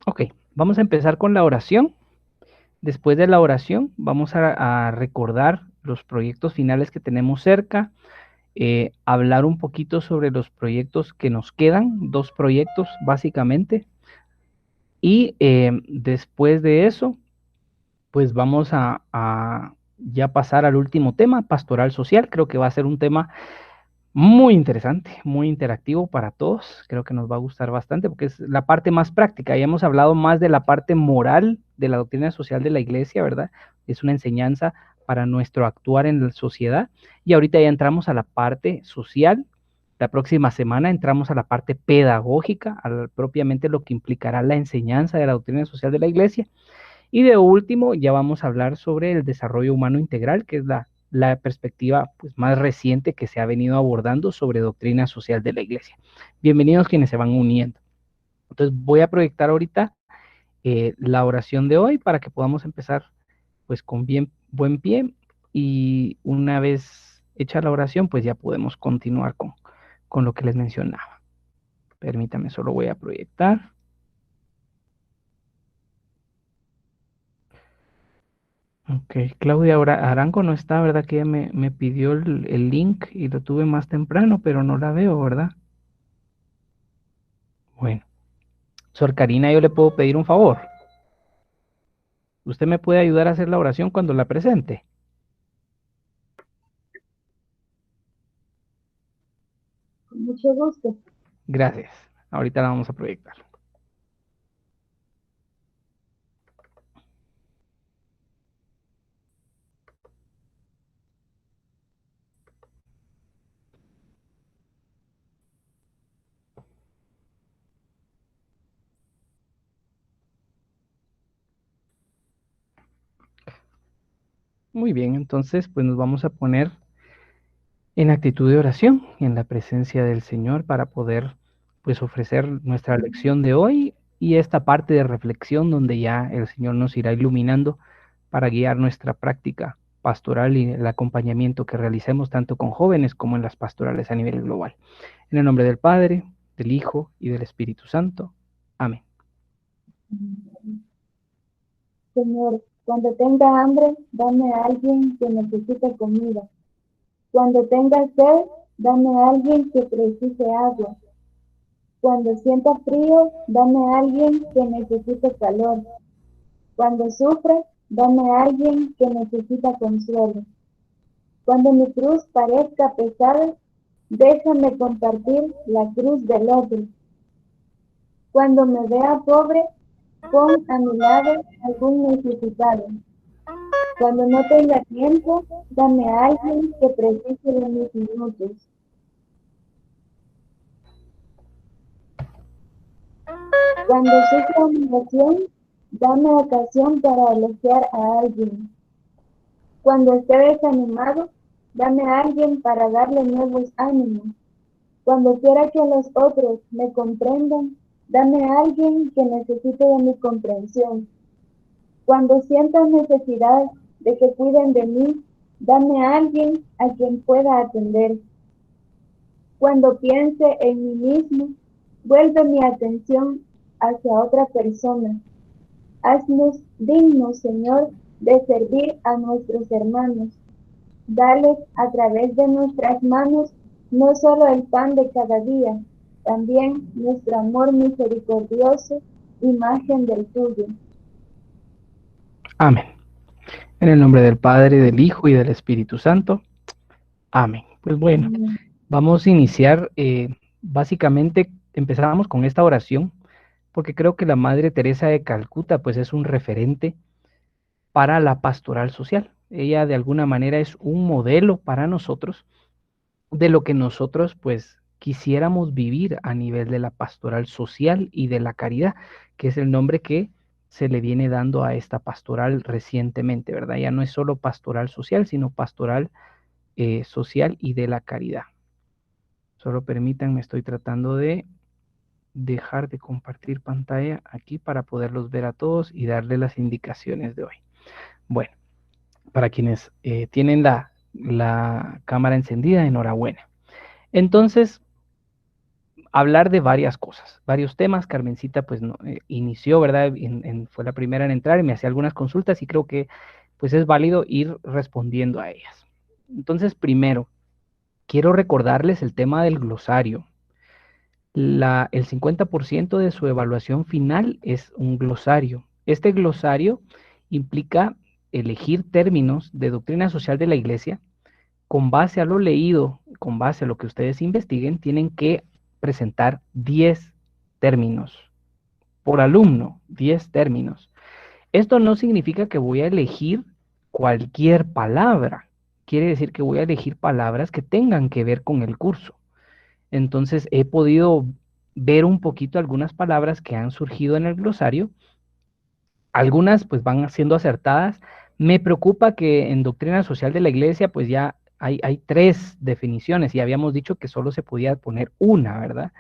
Ok, vamos a empezar con la oración. Después de la oración, vamos a recordar los proyectos finales que tenemos cerca, hablar un poquito sobre los proyectos que nos quedan, 2 proyectos básicamente, y después de eso, pues vamos a ya pasar al último tema, pastoral social. Creo que va a ser un tema muy interesante, muy interactivo para todos. Creo que nos va a gustar bastante porque es la parte más práctica. Ya hemos hablado más de la parte moral de la doctrina social de la iglesia, ¿verdad? Es una enseñanza para nuestro actuar en la sociedad. Y ahorita ya entramos a la parte social. La próxima semana entramos a la parte pedagógica, propiamente lo que implicará la enseñanza de la doctrina social de la iglesia. Y de último, ya vamos a hablar sobre el desarrollo humano integral, que es la perspectiva pues, más reciente que se ha venido abordando sobre doctrina social de la iglesia. Bienvenidos quienes se van uniendo. Entonces voy a proyectar ahorita la oración de hoy para que podamos empezar pues con buen pie, y una vez hecha la oración pues ya podemos continuar con lo que les mencionaba. Permítame, solo voy a proyectar. Ok, Claudia Arango no está, ¿verdad? Que ella me pidió el link y lo tuve más temprano, pero no la veo, ¿verdad? Bueno, Sor Karina, yo le puedo pedir un favor. ¿Usted me puede ayudar a hacer la oración cuando la presente? Con mucho gusto. Gracias. Ahorita la vamos a proyectar. Muy bien, entonces pues nos vamos a poner en actitud de oración, en la presencia del Señor para poder pues ofrecer nuestra lección de hoy y esta parte de reflexión donde ya el Señor nos irá iluminando para guiar nuestra práctica pastoral y el acompañamiento que realicemos tanto con jóvenes como en las pastorales a nivel global. En el nombre del Padre, del Hijo y del Espíritu Santo. Amén. Señor, cuando tenga hambre, dame a alguien que necesite comida. Cuando tenga sed, dame a alguien que precise agua. Cuando sienta frío, dame a alguien que necesite calor. Cuando sufra, dame a alguien que necesita consuelo. Cuando mi cruz parezca pesada, déjame compartir la cruz del otro. Cuando me vea pobre, pon a mi lado algún necesitado. Cuando no tenga tiempo, dame a alguien que precise de mis minutos. Cuando sufra humillación, dame ocasión para elogiar a alguien. Cuando esté desanimado, dame a alguien para darle nuevos ánimos. Cuando quiera que los otros me comprendan, dame a alguien que necesite de mi comprensión. Cuando sienta necesidad de que cuiden de mí, dame a alguien a quien pueda atender. Cuando piense en mí mismo, vuelve mi atención hacia otra persona. Haznos dignos, Señor, de servir a nuestros hermanos. Dales a través de nuestras manos no solo el pan de cada día, también nuestro amor misericordioso, imagen del tuyo. Amén. En el nombre del Padre, del Hijo y del Espíritu Santo. Amén. Pues bueno, Amén. vamos a iniciar. Básicamente empezamos con esta oración porque creo que la Madre Teresa de Calcuta pues es un referente para la pastoral social. Ella de alguna manera es un modelo para nosotros de lo que nosotros pues quisiéramos vivir a nivel de la pastoral social y de la caridad, que es el nombre que se le viene dando a esta pastoral recientemente, ¿verdad? Ya no es solo pastoral social, sino pastoral social y de la caridad. Solo permítanme, estoy tratando de dejar de compartir pantalla aquí para poderlos ver a todos y darle las indicaciones de hoy. Bueno, para quienes tienen la cámara encendida, enhorabuena. Entonces, hablar de varias cosas, varios temas. Carmencita pues inició, ¿verdad? Fue la primera en entrar y me hacía algunas consultas y creo que pues es válido ir respondiendo a ellas. Entonces, primero, quiero recordarles el tema del glosario. El 50% de su evaluación final es un glosario. Este glosario implica elegir términos de doctrina social de la Iglesia. Con base a lo leído, con base a lo que ustedes investiguen, tienen que presentar 10 términos por alumno, 10 términos. Esto no significa que voy a elegir cualquier palabra. Quiere decir que voy a elegir palabras que tengan que ver con el curso. Entonces he podido ver un poquito algunas palabras que han surgido en el glosario. Algunas pues van siendo acertadas. Me preocupa que en doctrina social de la Iglesia pues ya hay 3 definiciones y habíamos dicho que solo se podía poner una, ¿verdad?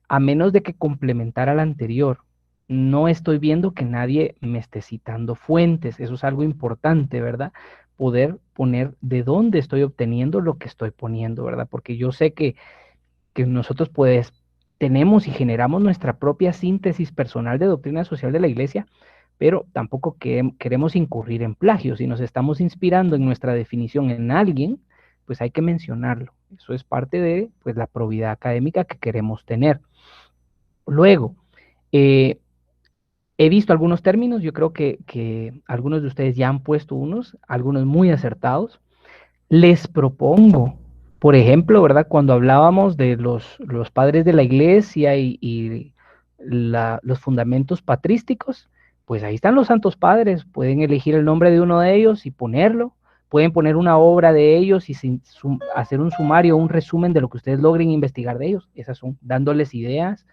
A menos de que complementara la anterior. No estoy viendo que nadie me esté citando fuentes. Eso es algo importante, ¿verdad? Poder poner de dónde estoy obteniendo lo que estoy poniendo, ¿verdad? Porque yo sé que nosotros pues tenemos y generamos nuestra propia síntesis personal de doctrina social de la Iglesia, pero tampoco queremos incurrir en plagio. Si nos estamos inspirando en nuestra definición en alguien, pues hay que mencionarlo. Eso es parte de pues, la probidad académica que queremos tener. Luego, he visto algunos términos, yo creo que algunos de ustedes ya han puesto unos, algunos muy acertados. Les propongo, por ejemplo, ¿verdad? Cuando hablábamos de los padres de la iglesia y los fundamentos patrísticos, pues ahí están los santos padres, pueden elegir el nombre de uno de ellos y ponerlo, pueden poner una obra de ellos y hacer un sumario, un resumen de lo que ustedes logren investigar de ellos, esas son dándoles ideas.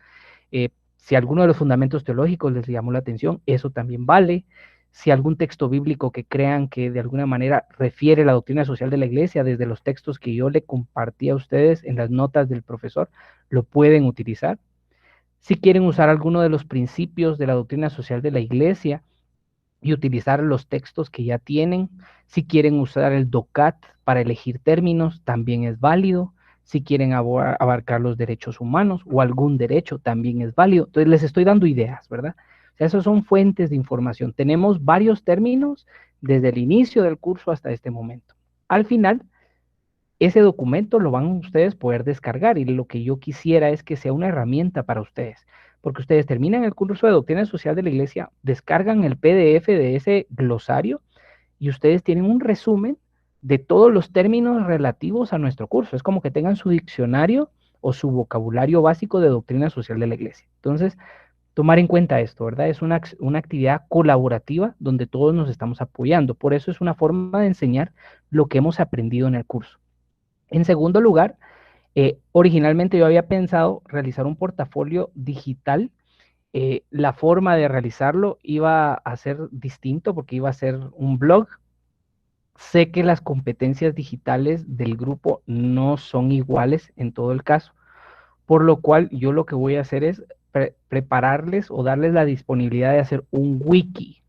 Si alguno de los fundamentos teológicos les llamó la atención, eso también vale. Si algún texto bíblico que crean que de alguna manera refiere la doctrina social de la iglesia, desde los textos que yo le compartí a ustedes en las notas del profesor, lo pueden utilizar. Si quieren usar alguno de los principios de la doctrina social de la iglesia y utilizar los textos que ya tienen, si quieren usar el DOCAT para elegir términos, también es válido. Si quieren abarcar los derechos humanos o algún derecho, también es válido. Entonces les estoy dando ideas, ¿verdad? O sea, esas son fuentes de información. Tenemos varios términos desde el inicio del curso hasta este momento. Al final, ese documento lo van ustedes poder descargar y lo que yo quisiera es que sea una herramienta para ustedes, porque ustedes terminan el curso de Doctrina Social de la Iglesia, descargan el PDF de ese glosario y ustedes tienen un resumen de todos los términos relativos a nuestro curso. Es como que tengan su diccionario o su vocabulario básico de Doctrina Social de la Iglesia. Entonces, tomar en cuenta esto, ¿verdad? Es una actividad colaborativa donde todos nos estamos apoyando. Por eso es una forma de enseñar lo que hemos aprendido en el curso. En segundo lugar, originalmente yo había pensado realizar un portafolio digital. La forma de realizarlo iba a ser distinto porque iba a ser un blog. Sé que las competencias digitales del grupo no son iguales en todo el caso, por lo cual yo lo que voy a hacer es prepararles o darles la disponibilidad de hacer un wiki.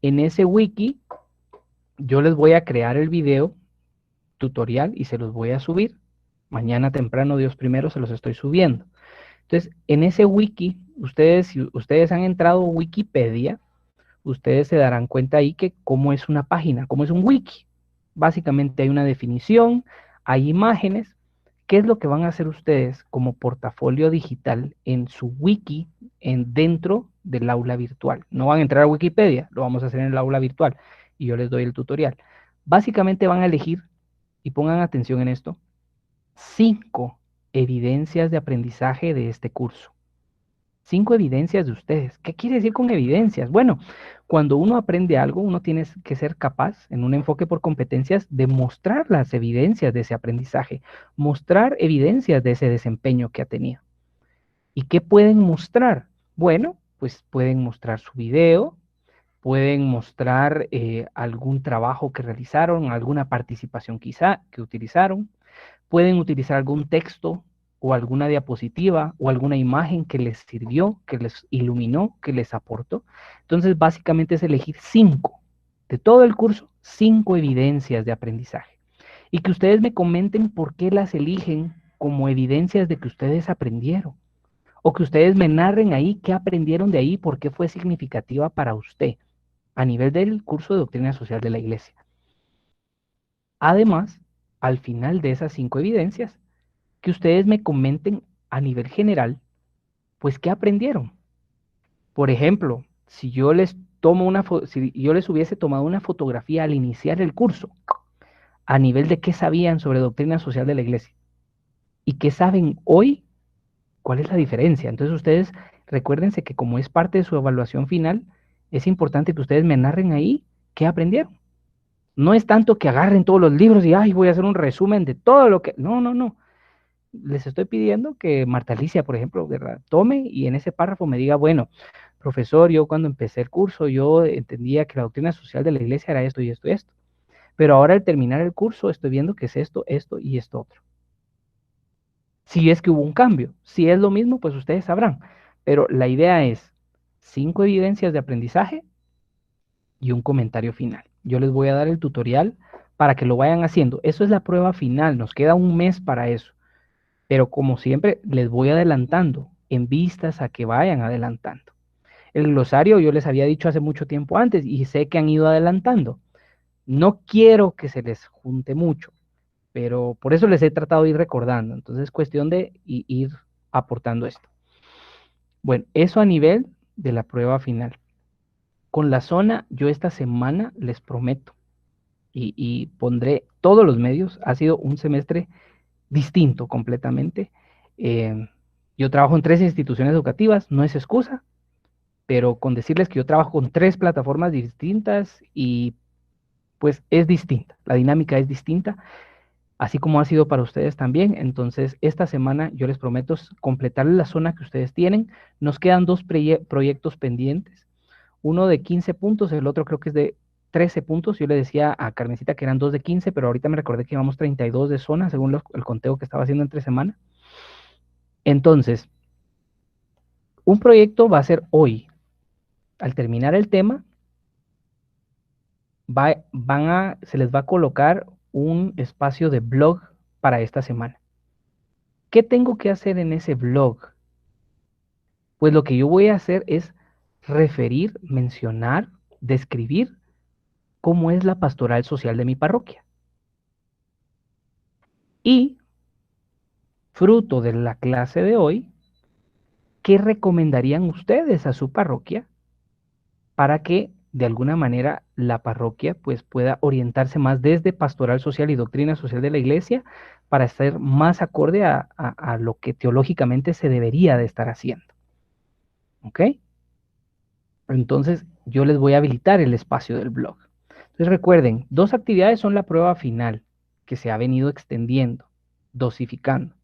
En ese wiki yo les voy a crear el video tutorial y se los voy a subir. Mañana temprano, Dios primero, se los estoy subiendo. Entonces, en ese wiki, si ustedes han entrado a Wikipedia, ustedes se darán cuenta ahí que cómo es una página, cómo es un wiki. Básicamente hay una definición, hay imágenes. ¿Qué es lo que van a hacer ustedes como portafolio digital en su wiki dentro del aula virtual? No van a entrar a Wikipedia, lo vamos a hacer en el aula virtual y yo les doy el tutorial. Básicamente van a elegir, y pongan atención en esto, 5 evidencias de aprendizaje de este curso. 5 evidencias de ustedes. ¿Qué quiere decir con evidencias? Bueno, cuando uno aprende algo, uno tiene que ser capaz, en un enfoque por competencias, de mostrar las evidencias de ese aprendizaje, mostrar evidencias de ese desempeño que ha tenido. ¿Y qué pueden mostrar? Bueno, pues pueden mostrar su video, pueden mostrar algún trabajo que realizaron, alguna participación quizá que utilizaron, pueden utilizar algún texto o alguna diapositiva o alguna imagen que les sirvió, que les iluminó, que les aportó. Entonces, básicamente es elegir 5 de todo el curso, 5 evidencias de aprendizaje. Y que ustedes me comenten por qué las eligen como evidencias de que ustedes aprendieron, o que ustedes me narren ahí qué aprendieron de ahí, por qué fue significativa para usted a nivel del curso de doctrina social de la iglesia. Además, al final de esas 5 evidencias, que ustedes me comenten a nivel general, pues qué aprendieron. Por ejemplo, si yo les si yo les hubiese tomado una fotografía al iniciar el curso, a nivel de qué sabían sobre doctrina social de la iglesia y qué saben hoy, ¿cuál es la diferencia? Entonces ustedes recuérdense que como es parte de su evaluación final, es importante que ustedes me narren ahí qué aprendieron. No es tanto que agarren todos los libros y, ay, voy a hacer un resumen de todo lo que... No, no, no. Les estoy pidiendo que Marta Alicia, por ejemplo, ¿verdad? Tome y en ese párrafo me diga, bueno, profesor, yo cuando empecé el curso, yo entendía que la doctrina social de la iglesia era esto y esto y esto. Pero ahora al terminar el curso estoy viendo que es esto, esto y esto otro. Si es que hubo un cambio, si es lo mismo, pues ustedes sabrán. Pero la idea es 5 evidencias de aprendizaje y un comentario final. Yo les voy a dar el tutorial para que lo vayan haciendo. Eso es la prueba final, nos queda un mes para eso. Pero como siempre, les voy adelantando en vistas a que vayan adelantando. El glosario yo les había dicho hace mucho tiempo antes y sé que han ido adelantando. No quiero que se les junte mucho, pero por eso les he tratado de ir recordando. Entonces es cuestión de ir aportando esto. Bueno, eso a nivel de la prueba final. Con la zona, yo esta semana les prometo y pondré todos los medios. Ha sido un semestre distinto completamente. Yo trabajo en 3 instituciones educativas, no es excusa, pero con decirles que yo trabajo con 3 plataformas distintas y pues es distinta, la dinámica es distinta, así como ha sido para ustedes también. Entonces, esta semana yo les prometo completar la zona que ustedes tienen. Nos quedan 2 proyectos pendientes, uno de 15 puntos, el otro creo que es de 13 puntos. Yo le decía a Carmencita que eran 2 de 15, pero ahorita me recordé que llevamos 32 de zona, según el conteo que estaba haciendo entre semana. Entonces, un proyecto va a ser hoy. Al terminar el tema, se les va a colocar un espacio de blog para esta semana. ¿Qué tengo que hacer en ese blog? Pues lo que yo voy a hacer es referir, mencionar, describir cómo es la pastoral social de mi parroquia. Y, fruto de la clase de hoy, ¿qué recomendarían ustedes a su parroquia para que de alguna manera la parroquia pues pueda orientarse más desde pastoral social y doctrina social de la iglesia para ser más acorde a lo que teológicamente se debería de estar haciendo? ¿Ok? Entonces yo les voy a habilitar el espacio del blog. Entonces recuerden, 2 actividades son la prueba final que se ha venido extendiendo, dosificando.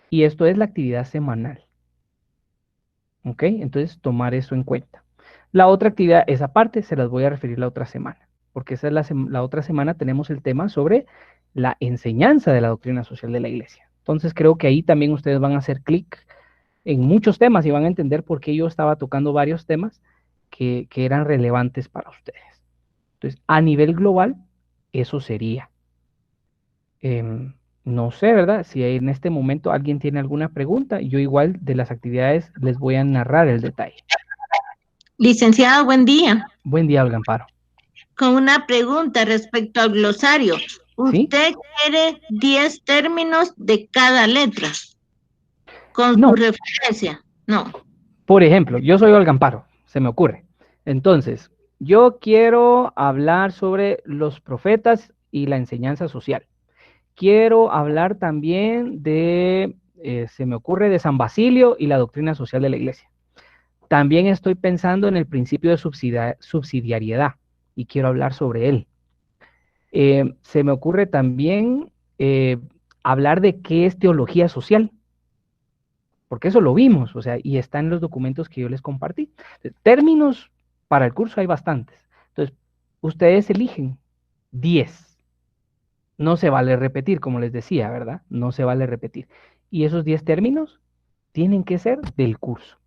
Y esto es la actividad semanal. ¿Ok? Entonces tomar eso en cuenta. La otra actividad, esa parte, se las voy a referir la otra semana, porque esa es la otra semana tenemos el tema sobre la enseñanza de la doctrina social de la iglesia. Entonces creo que ahí también ustedes van a hacer clic en muchos temas y van a entender por qué yo estaba tocando varios temas que eran relevantes para ustedes. Entonces, a nivel global, eso sería. No sé, ¿verdad? Si en este momento alguien tiene alguna pregunta, yo igual de las actividades les voy a narrar el detalle. Licenciado, buen día. Buen día, Olga Amparo. Con una pregunta respecto al glosario. ¿Sí? ¿Usted quiere 10 términos de cada letra? Con No. su referencia. No. Por ejemplo, yo soy Olga Amparo, se me ocurre. Entonces, yo quiero hablar sobre los profetas y la enseñanza social. Quiero hablar también de, se me ocurre, de San Basilio y la doctrina social de la iglesia. También estoy pensando en el principio de subsidiariedad y quiero hablar sobre él. Se me ocurre también hablar de qué es teología social, porque eso lo vimos, o sea, y está en los documentos que yo les compartí. Términos para el curso hay bastantes. Entonces, ustedes eligen 10. No se vale repetir, como les decía, ¿verdad? No se vale repetir. Y esos 10 términos tienen que ser del curso.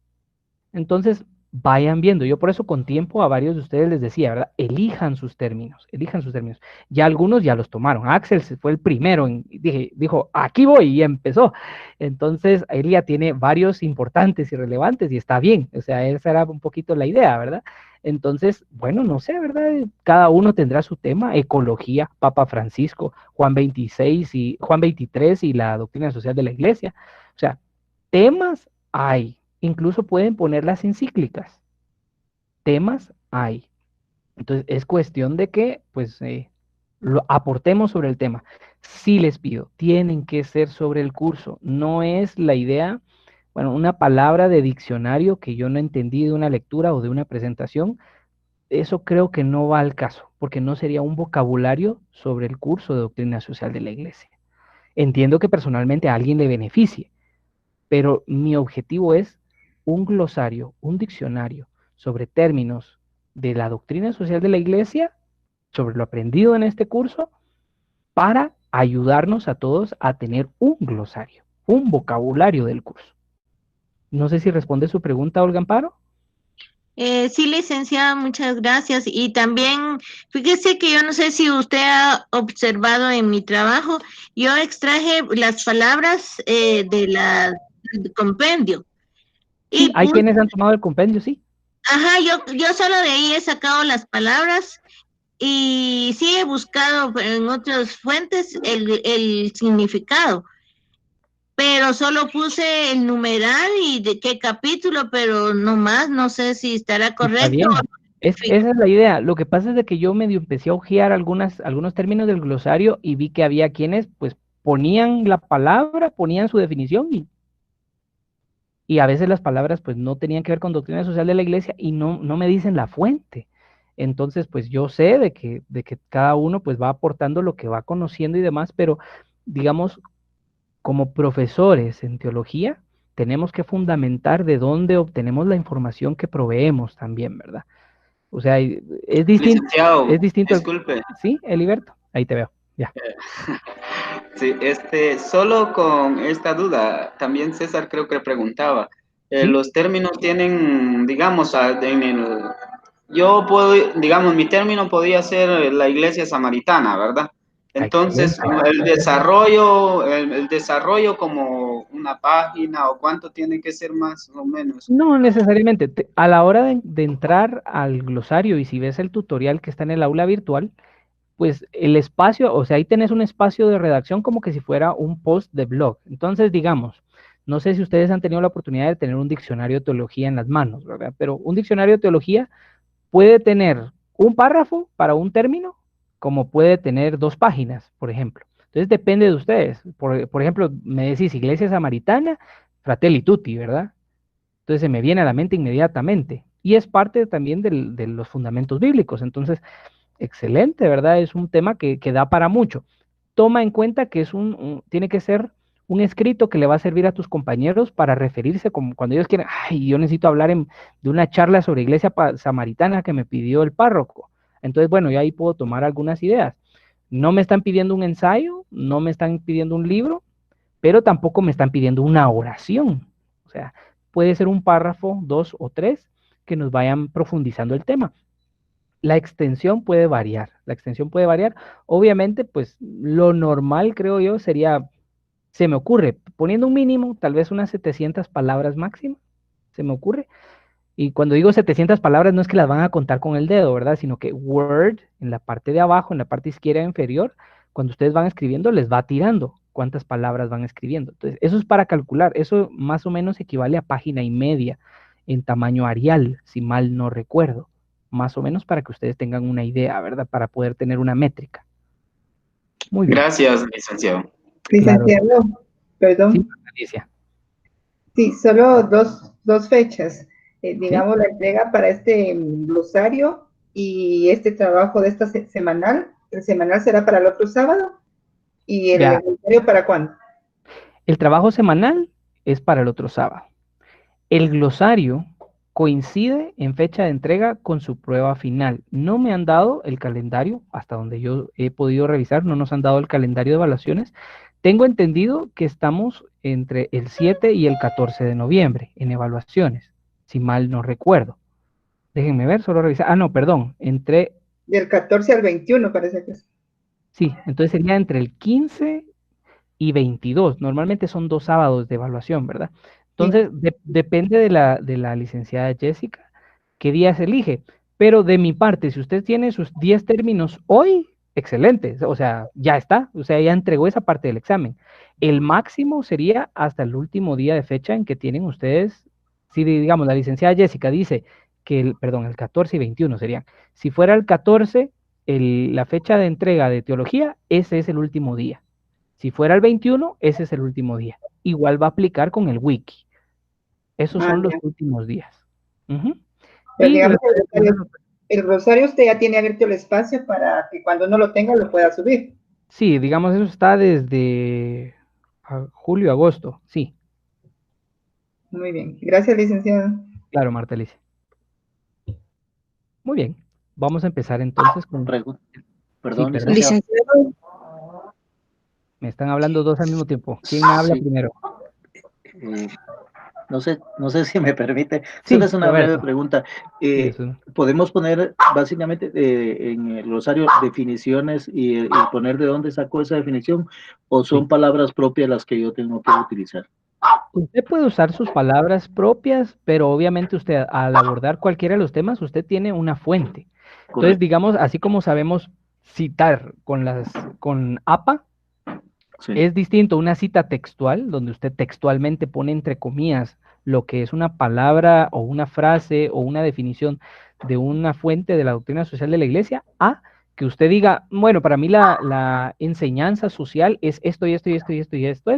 Entonces, vayan viendo. Yo por eso con tiempo a varios de ustedes les decía, ¿verdad? Elijan sus términos, elijan sus términos. Ya algunos ya los tomaron. Axel fue el primero, dijo, aquí voy y empezó. Entonces, él ya tiene varios importantes y relevantes y está bien. O sea, esa era un poquito la idea, ¿verdad? Entonces, bueno, no sé, ¿verdad? Cada uno tendrá su tema, ecología, Papa Francisco, Juan 26 y Juan 23 y la doctrina social de la iglesia. O sea, temas hay, incluso pueden poner las encíclicas, temas hay. Entonces es cuestión de que pues lo aportemos sobre el tema. Sí les pido, tienen que ser sobre el curso. No es la idea, bueno, una palabra de diccionario que yo no entendí de una lectura o de una presentación, eso creo que no va al caso, porque no sería un vocabulario sobre el curso de doctrina social de la iglesia. Entiendo que personalmente a alguien le beneficie, pero mi objetivo es un glosario, un diccionario sobre términos de la doctrina social de la iglesia, sobre lo aprendido en este curso, para ayudarnos a todos a tener un glosario, un vocabulario del curso. No sé si responde su pregunta, Olga Amparo. Sí, licenciada, muchas gracias. Y también, fíjese que yo no sé si usted ha observado en mi trabajo, yo extraje las palabras del compendio Sí, y hay quienes han tomado el compendio, sí. ajá, yo solo de ahí he sacado las palabras y sí he buscado en otras fuentes el significado, pero solo puse el numeral y de qué capítulo, pero no más, no sé si estará Está correcto. bien. Esa es la idea. Lo que pasa es de que yo medio empecé a hojear algunos términos del glosario y vi que había quienes pues ponían la palabra, ponían su definición y a veces las palabras pues no tenían que ver con doctrina social de la iglesia y no me dicen la fuente. Entonces pues yo sé de que cada uno pues va aportando lo que va conociendo y demás, pero digamos como profesores en teología tenemos que fundamentar de dónde obtenemos la información que proveemos también, ¿verdad? O sea, Licenciado, es distinto disculpe. ¿Sí, Eliberto? Ahí te veo, ya. Sí, solo con esta duda, también César creo que preguntaba, ¿Sí? los términos tienen, digamos, yo puedo, digamos, mi término podría ser la iglesia samaritana, ¿verdad? Entonces, Excelente. el desarrollo como una página o cuánto tiene que ser más o menos. No necesariamente. A la hora de entrar al glosario y si ves el tutorial que está en el aula virtual, pues el espacio, o sea, ahí tenés un espacio de redacción como que si fuera un post de blog. Entonces, digamos, no sé si ustedes han tenido la oportunidad de tener un diccionario de teología en las manos, ¿verdad? Pero un diccionario de teología puede tener un párrafo para un término, como puede tener 2 páginas, por ejemplo. Entonces depende de ustedes. Por ejemplo, me decís Iglesia Samaritana, Fratelli Tutti, ¿verdad? Entonces se me viene a la mente inmediatamente. Y es parte también de los fundamentos bíblicos. Entonces, excelente, ¿verdad? Es un tema que da para mucho. Toma en cuenta que tiene que ser un escrito que le va a servir a tus compañeros para referirse como cuando ellos quieren, ay, yo necesito hablar de una charla sobre iglesia samaritana que me pidió el párroco. Entonces, bueno, yo ahí puedo tomar algunas ideas. No me están pidiendo un ensayo, no me están pidiendo un libro, pero tampoco me están pidiendo una oración. O sea, puede ser un párrafo, 2 o 3, que nos vayan profundizando el tema. La extensión puede variar, la extensión puede variar. Obviamente, pues lo normal, creo yo, sería, se me ocurre, poniendo un mínimo, tal vez unas 700 palabras máximo, se me ocurre. Y cuando digo 700 palabras, no es que las van a contar con el dedo, ¿verdad? Sino que Word, en la parte de abajo, en la parte izquierda inferior, cuando ustedes van escribiendo, les va tirando cuántas palabras van escribiendo. Entonces, eso es para calcular. Eso más o menos equivale a página y media en tamaño Arial, si mal no recuerdo. Más o menos para que ustedes tengan una idea, ¿verdad? Para poder tener una métrica. Muy bien. Gracias, licenciado. Claro. Licenciado, Sí, perdón. Alicia. Sí, solo dos fechas. Sí. Digamos, la entrega para este glosario y este trabajo de esta semanal. El semanal será para el otro sábado y el Vea, glosario para cuándo. el trabajo semanal es para el otro sábado. El glosario coincide en fecha de entrega con su prueba final. No me han dado el calendario, hasta donde yo he podido revisar, no nos han dado el calendario de evaluaciones. Tengo entendido que estamos entre el 7 y el 14 de noviembre en evaluaciones. si mal no recuerdo. Déjenme ver, solo revisar. Ah, no, perdón, Del 14 al 21 parece que es. sí, entonces sería entre el 15 y 22. Normalmente son 2 sábados de evaluación, ¿verdad? Entonces, depende de la licenciada Jessica, qué día se elige. Pero de mi parte, si usted tiene sus 10 términos hoy, excelente. O sea, ya está. O sea, ya entregó esa parte del examen. El máximo sería hasta el último día de fecha en que tienen ustedes, si digamos la licenciada Jessica dice que el 14 y 21 serían. Si fuera el 14, la fecha de entrega de teología, ese es el último día. Si fuera el 21, ese es el último día. Igual va a aplicar con el wiki. Esos son los últimos días. Pero Y digamos, el rosario usted ya tiene abierto el espacio para que cuando uno lo tenga lo pueda subir. sí, digamos, eso está desde julio, agosto. Sí, Muy bien. Gracias, licenciado. claro, Marta Alicia. Muy bien. Vamos a empezar entonces con... Perdón, Sí, perdón. licenciado. Me están hablando dos al mismo tiempo. ¿Quién habla Sí. primero? No sé si me permite. Sí, Solo es una Roberto. breve pregunta. Sí, eso. Podemos poner básicamente en el glosario definiciones y poner de dónde sacó esa definición, o son Sí. palabras propias las que yo tengo que utilizar. Usted puede usar sus palabras propias, pero obviamente usted al abordar cualquiera de los temas, usted tiene una fuente. Entonces, Correcto. digamos, así como sabemos citar con APA, Sí. es distinto una cita textual, donde usted textualmente pone entre comillas lo que es una palabra o una frase o una definición de una fuente de la doctrina social de la iglesia, a que usted diga, bueno, para mí la enseñanza social es esto y esto y esto y esto y esto,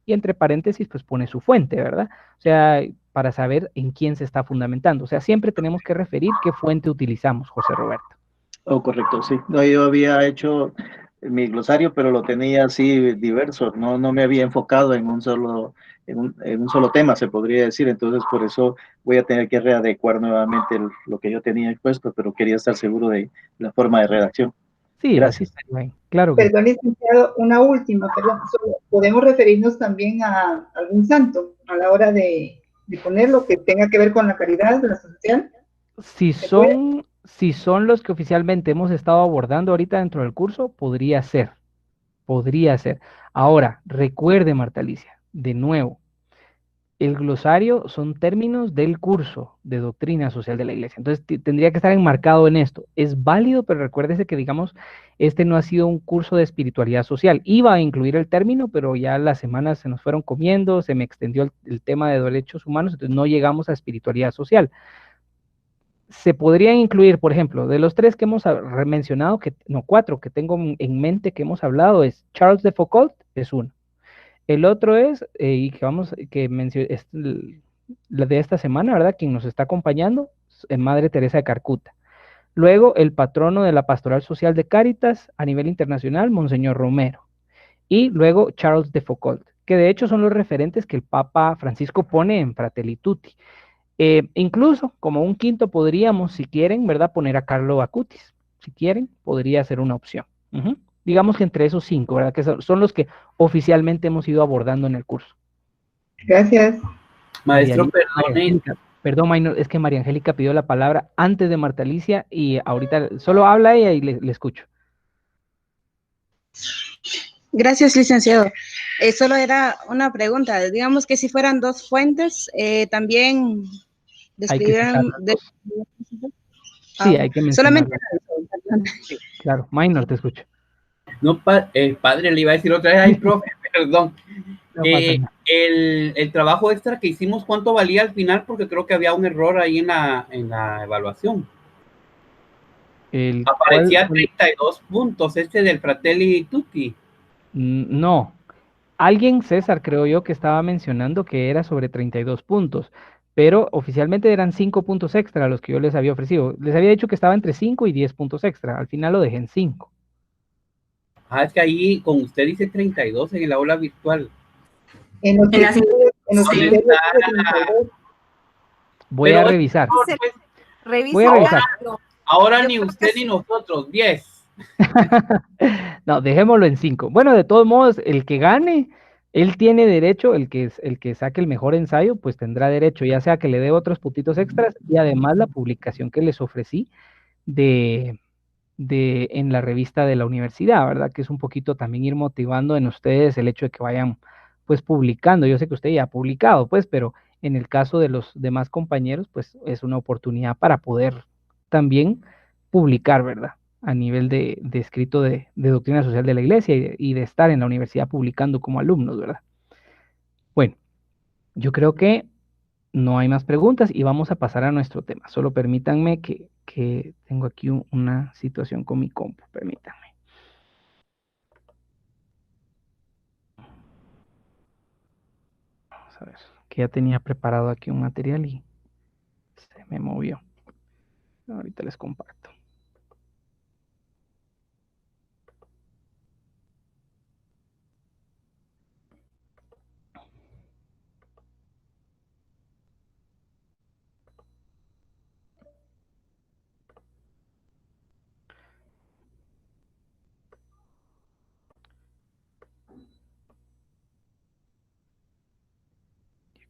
y entre paréntesis pues pone su fuente, ¿verdad? O sea, para saber en quién se está fundamentando. O sea, siempre tenemos que referir qué fuente utilizamos, José Roberto. Oh, correcto, sí. No, yo había hecho mi glosario, pero lo tenía así diverso. No me había enfocado en un solo tema, se podría decir. Entonces, por eso voy a tener que readecuar nuevamente lo que yo tenía expuesto, pero quería estar seguro de la forma de redacción. Sí, Gracias. así está bien. Claro que Perdón, licenciado, una última, perdón. Podemos referirnos también a algún santo a la hora de poner lo que tenga que ver con la caridad, la social. si son los que oficialmente hemos estado abordando ahorita dentro del curso, podría ser. Podría ser. Ahora, recuerde, Marta Alicia, de nuevo, el glosario son términos del curso de doctrina social de la iglesia. Entonces, tendría que estar enmarcado en esto. Es válido, pero recuérdese que, digamos, este no ha sido un curso de espiritualidad social. Iba a incluir el término, pero ya las semanas se nos fueron comiendo, se me extendió el tema de derechos humanos, entonces no llegamos a espiritualidad social. Se podrían incluir, por ejemplo, de los 3 que hemos mencionado, 4 que tengo en mente que hemos hablado, es Charles de Foucault, es uno. El otro es, y es la de esta semana, ¿verdad? Quien nos está acompañando, Madre Teresa de Calcuta. Luego, el patrono de la Pastoral Social de Cáritas a nivel internacional, Monseñor Romero. Y luego Charles de Foucault, que de hecho son los referentes que el Papa Francisco pone en Fratelli Tutti. Incluso como un quinto podríamos, si quieren, ¿verdad? Poner a Carlo Acutis. Si quieren, podría ser una opción. Digamos que entre esos 5, ¿verdad? Que son los que oficialmente hemos ido abordando en el curso. Gracias. Maestro, perdón, Maynor, es que María Angélica pidió la palabra antes de Marta Alicia y ahorita solo habla ella y le escucho. Gracias, licenciado. Solo era una pregunta. Digamos que si fueran 2 fuentes, también describieran... Sí, hay que mencionarlo. Solamente... Sí, claro, Maynor, te escucho. No, padre, le iba a decir otra vez, ay, profe, perdón. No el trabajo extra que hicimos, ¿cuánto valía al final? Porque creo que había un error ahí en la evaluación. Aparecía 32 puntos, del Fratelli Tutti. No. Alguien, César, creo yo, que estaba mencionando que era sobre 32 puntos, pero oficialmente eran 5 puntos extra los que yo les había ofrecido. Les había dicho que estaba entre 5 y 10 puntos extra. Al final lo dejé en 5. Ah, es que ahí con usted dice 32 en el aula virtual. Voy a revisar. Voy a revisar. Ahora ni usted ni nosotros, 10. No, dejémoslo en 5. Bueno, de todos modos, el que gane Él tiene derecho, el que saque el mejor ensayo, pues tendrá derecho, ya sea que le dé otros puntitos extras y además la publicación que les ofrecí en la revista de la universidad, ¿verdad? Que es un poquito también ir motivando en ustedes el hecho de que vayan pues publicando. Yo sé que usted ya ha publicado, pues, pero en el caso de los demás compañeros, pues es una oportunidad para poder también publicar, ¿verdad? A nivel de escrito de doctrina social de la iglesia y de estar en la universidad publicando como alumnos, ¿verdad? Bueno, yo creo que no hay más preguntas y vamos a pasar a nuestro tema. Solo permítanme que tengo aquí una situación con mi compu. Permítanme. Vamos a ver, que ya tenía preparado aquí un material y se me movió. Ahorita les comparto.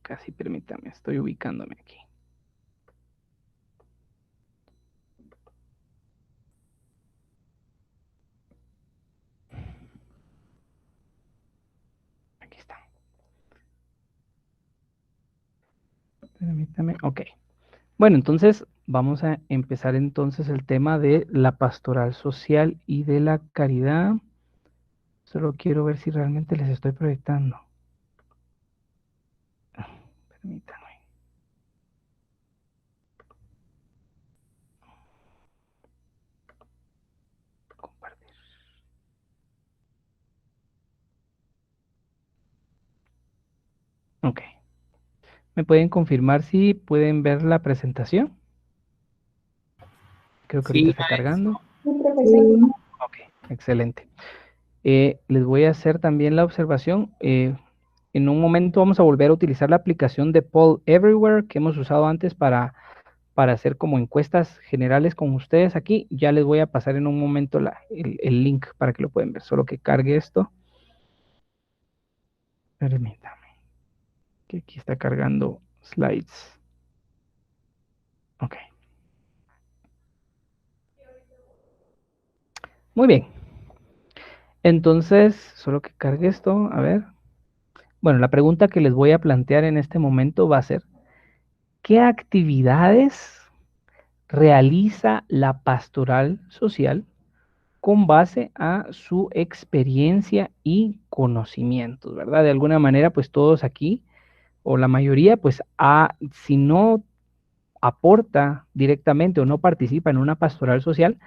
Casi permítanme, estoy ubicándome aquí. Aquí está. Permítame, ok. Bueno, entonces vamos a empezar entonces el tema de la pastoral social y de la caridad. Solo quiero ver si realmente les estoy proyectando. Permítanme. Compartir. Ok. ¿Me pueden confirmar si pueden ver la presentación? Creo que ahorita Sí, está cargando. Sí, profesor. Ok, excelente. Les voy a hacer también la observación. En un momento vamos a volver a utilizar la aplicación de Poll Everywhere que hemos usado antes para hacer como encuestas generales con ustedes aquí. Ya les voy a pasar en un momento el link para que lo puedan ver. Solo que cargue esto. Permítame. Que aquí está cargando slides. Ok. Muy bien. Entonces, solo que cargue esto. A ver. Bueno, la pregunta que les voy a plantear en este momento va a ser, ¿qué actividades realiza la pastoral social con base a su experiencia y conocimientos, ¿verdad? De alguna manera, pues todos aquí, o la mayoría, pues si no aporta directamente o no participa en una pastoral social,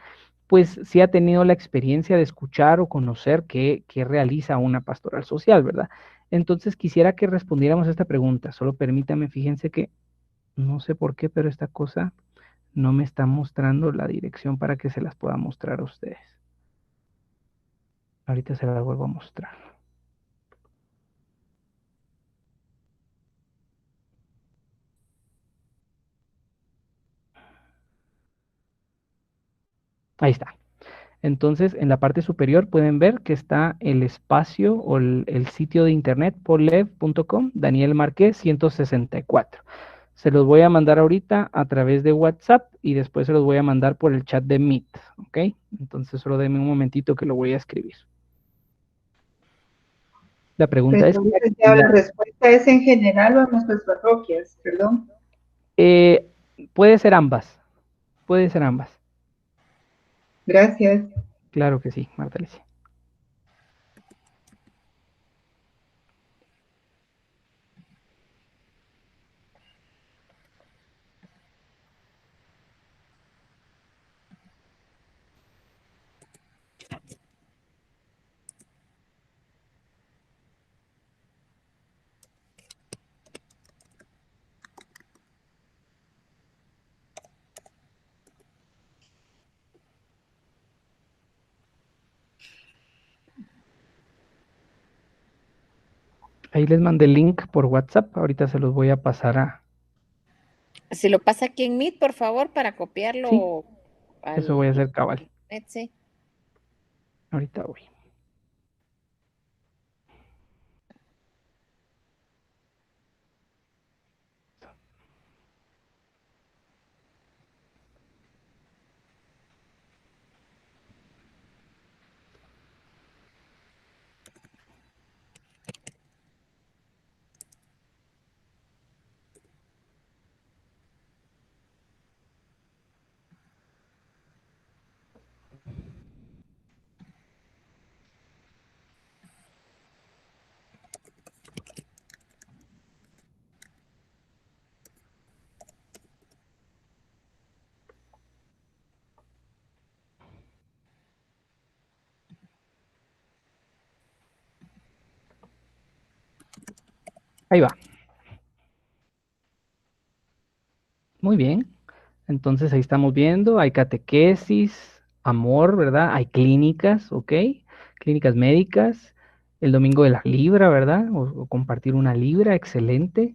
pues sí ha tenido la experiencia de escuchar o conocer qué realiza una pastoral social, ¿verdad? Entonces quisiera que respondiéramos a esta pregunta. Solo permítame, fíjense que no sé por qué, pero esta cosa no me está mostrando la dirección para que se las pueda mostrar a ustedes. Ahorita se las vuelvo a mostrar. Ahí está. Entonces, en la parte superior pueden ver que está el espacio o el sitio de internet pollev.com, Daniel Marqués 164. Se los voy a mandar ahorita a través de WhatsApp y después se los voy a mandar por el chat de Meet, ¿ok? Entonces solo denme un momentito que lo voy a escribir. La pregunta es, Perdón, licenciado, ¿la respuesta es en general o en nuestras parroquias? Perdón. puede ser ambas, puede ser ambas. Gracias. Claro que sí, Marta Alicia. Ahí les mandé el link por WhatsApp, ahorita se los voy a pasar a... Si lo pasa aquí en Meet, por favor, para copiarlo Sí, eso voy a al hacer cabal. Meet, sí. Ahorita voy. Ahí va. Muy bien. Entonces ahí estamos viendo, hay catequesis, amor, ¿verdad? Hay clínicas, ¿ok? Clínicas médicas, el domingo de la libra, ¿verdad? O compartir una libra, excelente.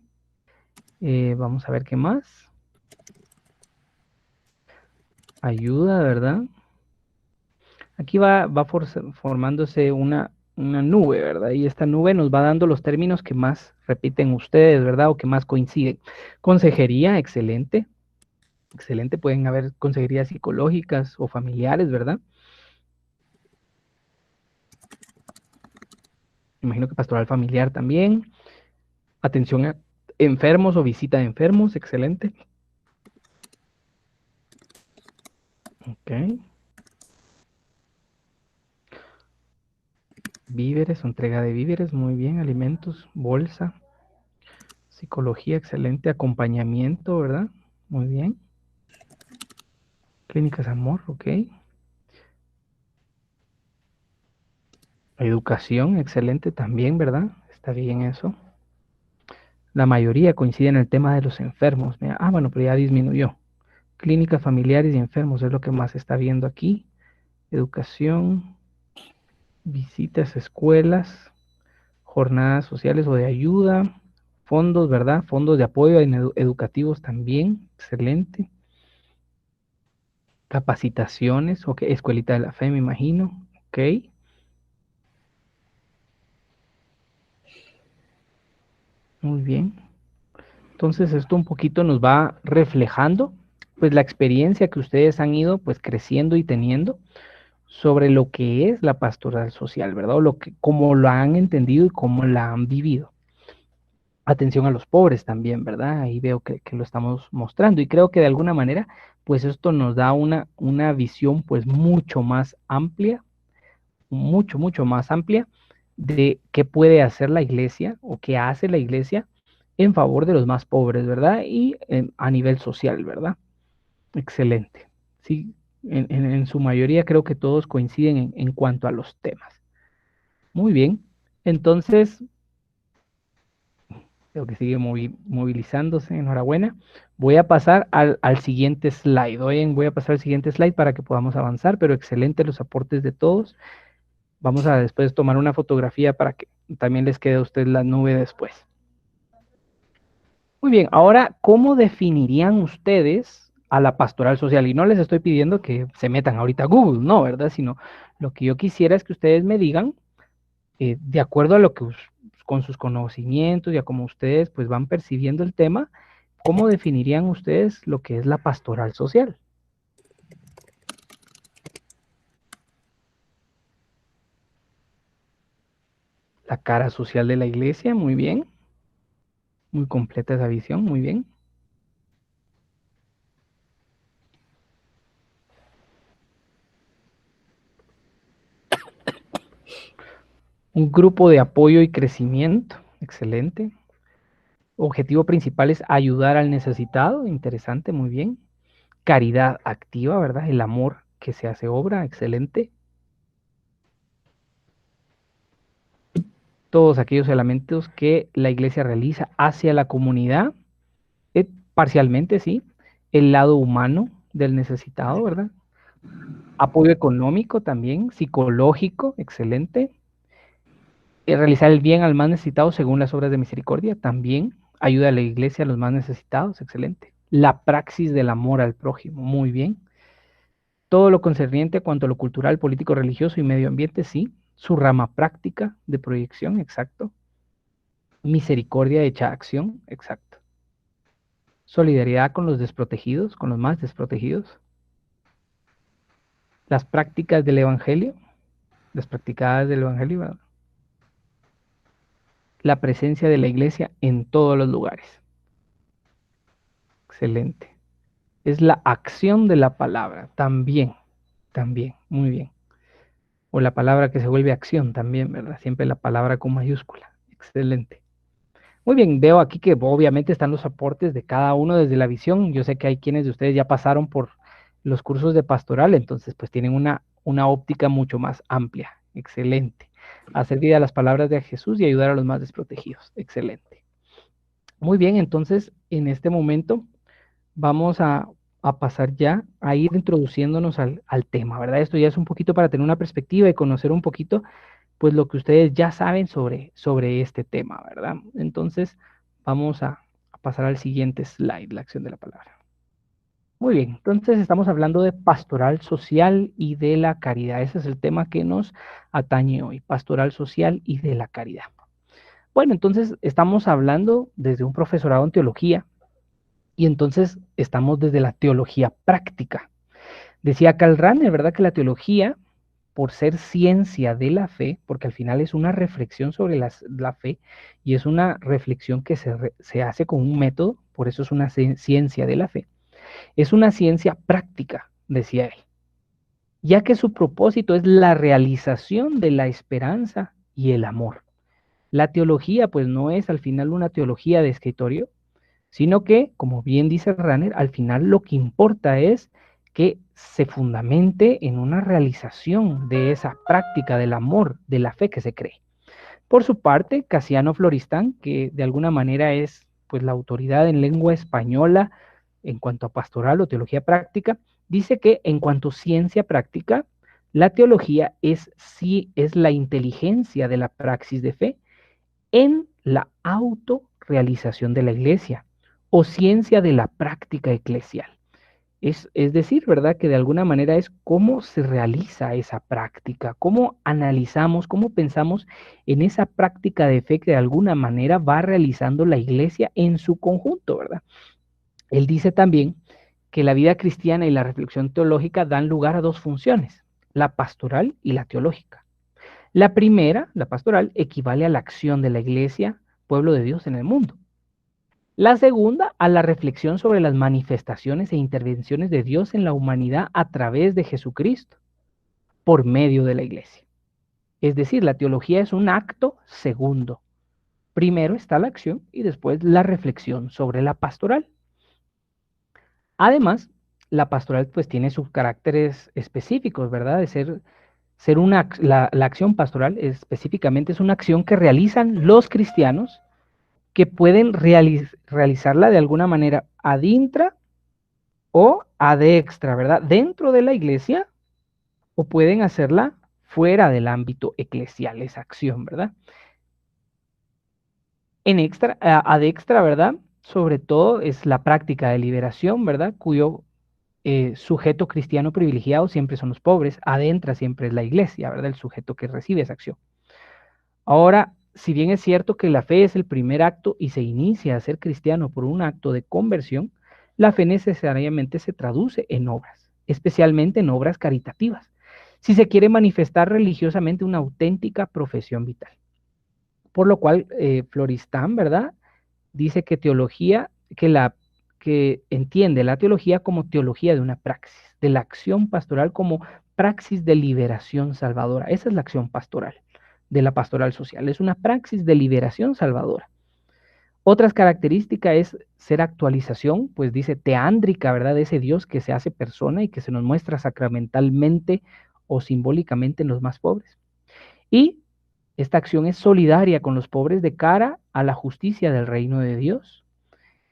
Vamos a ver qué más. Ayuda, ¿verdad? Aquí va formándose una nube, ¿verdad? Y esta nube nos va dando los términos que más repiten ustedes, ¿verdad? O que más coinciden. Consejería, excelente. Excelente, pueden haber consejerías psicológicas o familiares, ¿verdad? Imagino que pastoral familiar también. Atención a enfermos o visita de enfermos, excelente. Ok. Víveres, entrega de víveres, muy bien. Alimentos, bolsa. Psicología, excelente. Acompañamiento, ¿verdad? Muy bien. Clínicas amor, ok. Educación, excelente también, ¿verdad? Está bien eso. La mayoría coincide en el tema de los enfermos. Mira, bueno, pero ya disminuyó. Clínicas familiares y enfermos es lo que más se está viendo aquí. Educación, visitas a escuelas, jornadas sociales o de ayuda, fondos, ¿verdad? Fondos de apoyo educativos también, excelente. Capacitaciones, ok, escuelita de la fe, me imagino, ok. Muy bien. Entonces esto un poquito nos va reflejando pues la experiencia que ustedes han ido pues creciendo y teniendo sobre lo que es la pastoral social, ¿verdad? O lo que, cómo lo han entendido y cómo la han vivido. Atención a los pobres también, ¿verdad? Ahí veo que lo estamos mostrando y creo que de alguna manera pues esto nos da una visión pues mucho más amplia, mucho más amplia de qué puede hacer la iglesia o qué hace la iglesia en favor de los más pobres, ¿verdad? Y a nivel social, ¿verdad? Excelente. Sí, en su mayoría creo que todos coinciden en cuanto a los temas. Muy bien. Entonces, creo que sigue movilizándose. Enhorabuena. Voy a pasar al siguiente slide. Voy a pasar al siguiente slide para que podamos avanzar, pero excelente los aportes de todos. Vamos a después tomar una fotografía para que también les quede a ustedes la nube después. Muy bien, ahora, ¿cómo definirían ustedes a la pastoral social? Y no les estoy pidiendo que se metan ahorita a Google, no, ¿verdad? Sino lo que yo quisiera es que ustedes me digan, de acuerdo a lo que con sus conocimientos y a cómo ustedes pues van percibiendo el tema, ¿cómo definirían ustedes lo que es la pastoral social? La cara social de la iglesia, muy bien. Muy completa esa visión, muy bien. Un grupo de apoyo y crecimiento, excelente. Objetivo principal es ayudar al necesitado, interesante, muy bien. Caridad activa, ¿verdad? El amor que se hace obra, excelente. Todos aquellos elementos que la iglesia realiza hacia la comunidad, parcialmente, sí. El lado humano del necesitado, ¿verdad? Apoyo económico también, psicológico, excelente. Realizar el bien al más necesitado según las obras de misericordia, también. Ayuda a la iglesia a los más necesitados, excelente. La praxis del amor al prójimo, muy bien. Todo lo concerniente cuanto a lo cultural, político, religioso y medio ambiente, sí. Su rama práctica de proyección, exacto. Misericordia hecha acción, exacto. Solidaridad con los desprotegidos, con los más desprotegidos. Las prácticas del evangelio, las practicadas del evangelio, ¿verdad? La presencia de la iglesia en todos los lugares. Excelente. Es la acción de la palabra, también, muy bien. O la palabra que se vuelve acción también, ¿verdad? Siempre la palabra con mayúscula. Excelente. Muy bien, veo aquí que obviamente están los aportes de cada uno desde la visión. Yo sé que hay quienes de ustedes ya pasaron por los cursos de pastoral, entonces pues tienen una óptica mucho más amplia. Excelente. Hacer vida a las palabras de Jesús y ayudar a los más desprotegidos. Excelente. Muy bien, entonces en este momento vamos a pasar ya a ir introduciéndonos al tema, ¿verdad? Esto ya es un poquito para tener una perspectiva y conocer un poquito, pues, lo que ustedes ya saben sobre este tema, ¿verdad? Entonces, vamos a pasar al siguiente slide, la acción de la palabra. Muy bien, entonces estamos hablando de pastoral social y de la caridad. Ese es el tema que nos atañe hoy, pastoral social y de la caridad. Bueno, entonces estamos hablando desde un profesorado en teología y entonces estamos desde la teología práctica. Decía Karl Rahner, ¿verdad? Que la teología, por ser ciencia de la fe, porque al final es una reflexión sobre la fe y es una reflexión que se hace con un método, por eso es una ciencia de la fe, es una ciencia práctica, decía él, ya que su propósito es la realización de la esperanza y el amor. La teología, pues, no es al final una teología de escritorio, sino que, como bien dice Rahner, al final lo que importa es que se fundamente en una realización de esa práctica del amor, de la fe que se cree. Por su parte, Casiano Floristán, que de alguna manera es, pues, la autoridad en lengua española en cuanto a pastoral o teología práctica, dice que en cuanto a ciencia práctica, la teología es la inteligencia de la praxis de fe en la autorrealización de la iglesia o ciencia de la práctica eclesial. Es decir, ¿verdad? Que de alguna manera es cómo se realiza esa práctica, cómo analizamos, cómo pensamos en esa práctica de fe que de alguna manera va realizando la iglesia en su conjunto, ¿verdad? Él dice también que la vida cristiana y la reflexión teológica dan lugar a dos funciones, la pastoral y la teológica. La primera, la pastoral, equivale a la acción de la iglesia, pueblo de Dios en el mundo. La segunda, a la reflexión sobre las manifestaciones e intervenciones de Dios en la humanidad a través de Jesucristo, por medio de la iglesia. Es decir, la teología es un acto segundo. Primero está la acción y después la reflexión sobre la pastoral. Además, la pastoral pues tiene sus caracteres específicos, ¿verdad? De ser la acción pastoral específicamente es una acción que realizan los cristianos que pueden realizarla de alguna manera ad intra o ad extra, ¿verdad? Dentro de la iglesia o pueden hacerla fuera del ámbito eclesial, esa acción, ¿verdad? Ad extra, ¿verdad? Sobre todo es la práctica de liberación, ¿verdad? Cuyo sujeto cristiano privilegiado siempre son los pobres, adentra siempre es la iglesia, ¿verdad? El sujeto que recibe esa acción. Ahora, si bien es cierto que la fe es el primer acto y se inicia a ser cristiano por un acto de conversión, la fe necesariamente se traduce en obras, especialmente en obras caritativas, si se quiere manifestar religiosamente una auténtica profesión vital. Por lo cual, Floristán, ¿verdad? Dice que que entiende la teología como teología de una praxis, de la acción pastoral como praxis de liberación salvadora. Esa es la acción pastoral, de la pastoral social. Es una praxis de liberación salvadora. Otras características es ser actualización, pues dice teándrica, ¿verdad? De ese Dios que se hace persona y que se nos muestra sacramentalmente o simbólicamente en los más pobres. Y esta acción es solidaria con los pobres de cara a la justicia del reino de Dios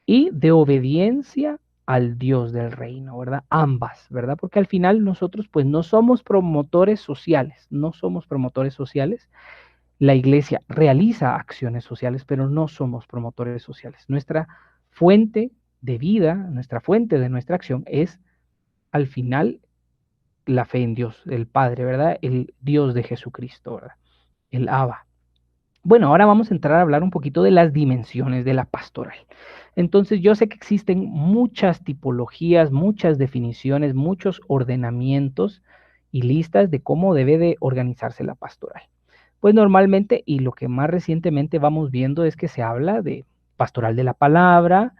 y de obediencia al Dios del reino, ¿verdad? Ambas, ¿verdad? Porque al final nosotros pues no somos promotores sociales, La iglesia realiza acciones sociales, pero no somos promotores sociales. Nuestra fuente de vida, nuestra fuente de nuestra acción es al final la fe en Dios, el Padre, ¿verdad? El Dios de Jesucristo, ¿verdad? El Abba. Bueno, ahora vamos a entrar a hablar un poquito de las dimensiones de la pastoral. Entonces, yo sé que existen muchas tipologías, muchas definiciones, muchos ordenamientos y listas de cómo debe de organizarse la pastoral. Pues normalmente, y lo que más recientemente vamos viendo es que se habla de pastoral de la palabra,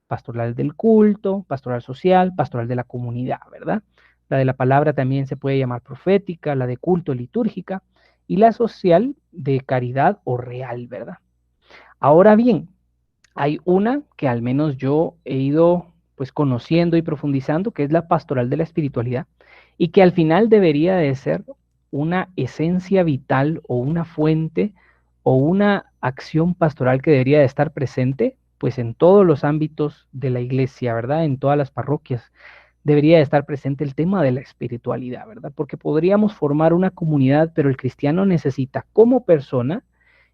pastoral del culto, pastoral social, pastoral de la comunidad, ¿verdad? La de la palabra también se puede llamar profética, la de culto litúrgica, y la social de caridad o real, ¿verdad? Ahora bien, hay una que al menos yo he ido pues conociendo y profundizando, que es la pastoral de la espiritualidad, y que al final debería de ser una esencia vital o una fuente o una acción pastoral que debería de estar presente pues en todos los ámbitos de la iglesia, ¿verdad? En todas las parroquias debería estar presente el tema de la espiritualidad, ¿verdad? Porque podríamos formar una comunidad, pero el cristiano necesita como persona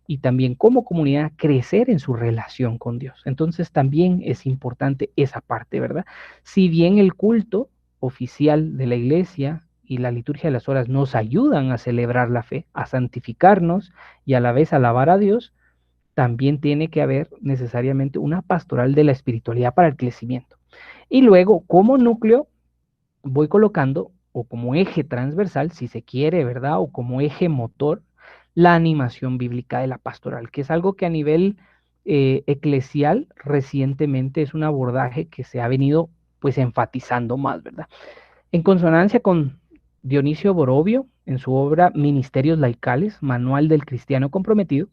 y también como comunidad crecer en su relación con Dios. Entonces también es importante esa parte, ¿verdad? Si bien el culto oficial de la iglesia y la liturgia de las horas nos ayudan a celebrar la fe, a santificarnos y a la vez alabar a Dios, también tiene que haber necesariamente una pastoral de la espiritualidad para el crecimiento. Y luego, como núcleo, voy colocando, o como eje transversal, si se quiere, ¿verdad? O como eje motor, la animación bíblica de la pastoral, que es algo que a nivel eclesial recientemente es un abordaje que se ha venido pues enfatizando más, ¿verdad? En consonancia con Dionisio Borovio, en su obra Ministerios Laicales, Manual del Cristiano Comprometido,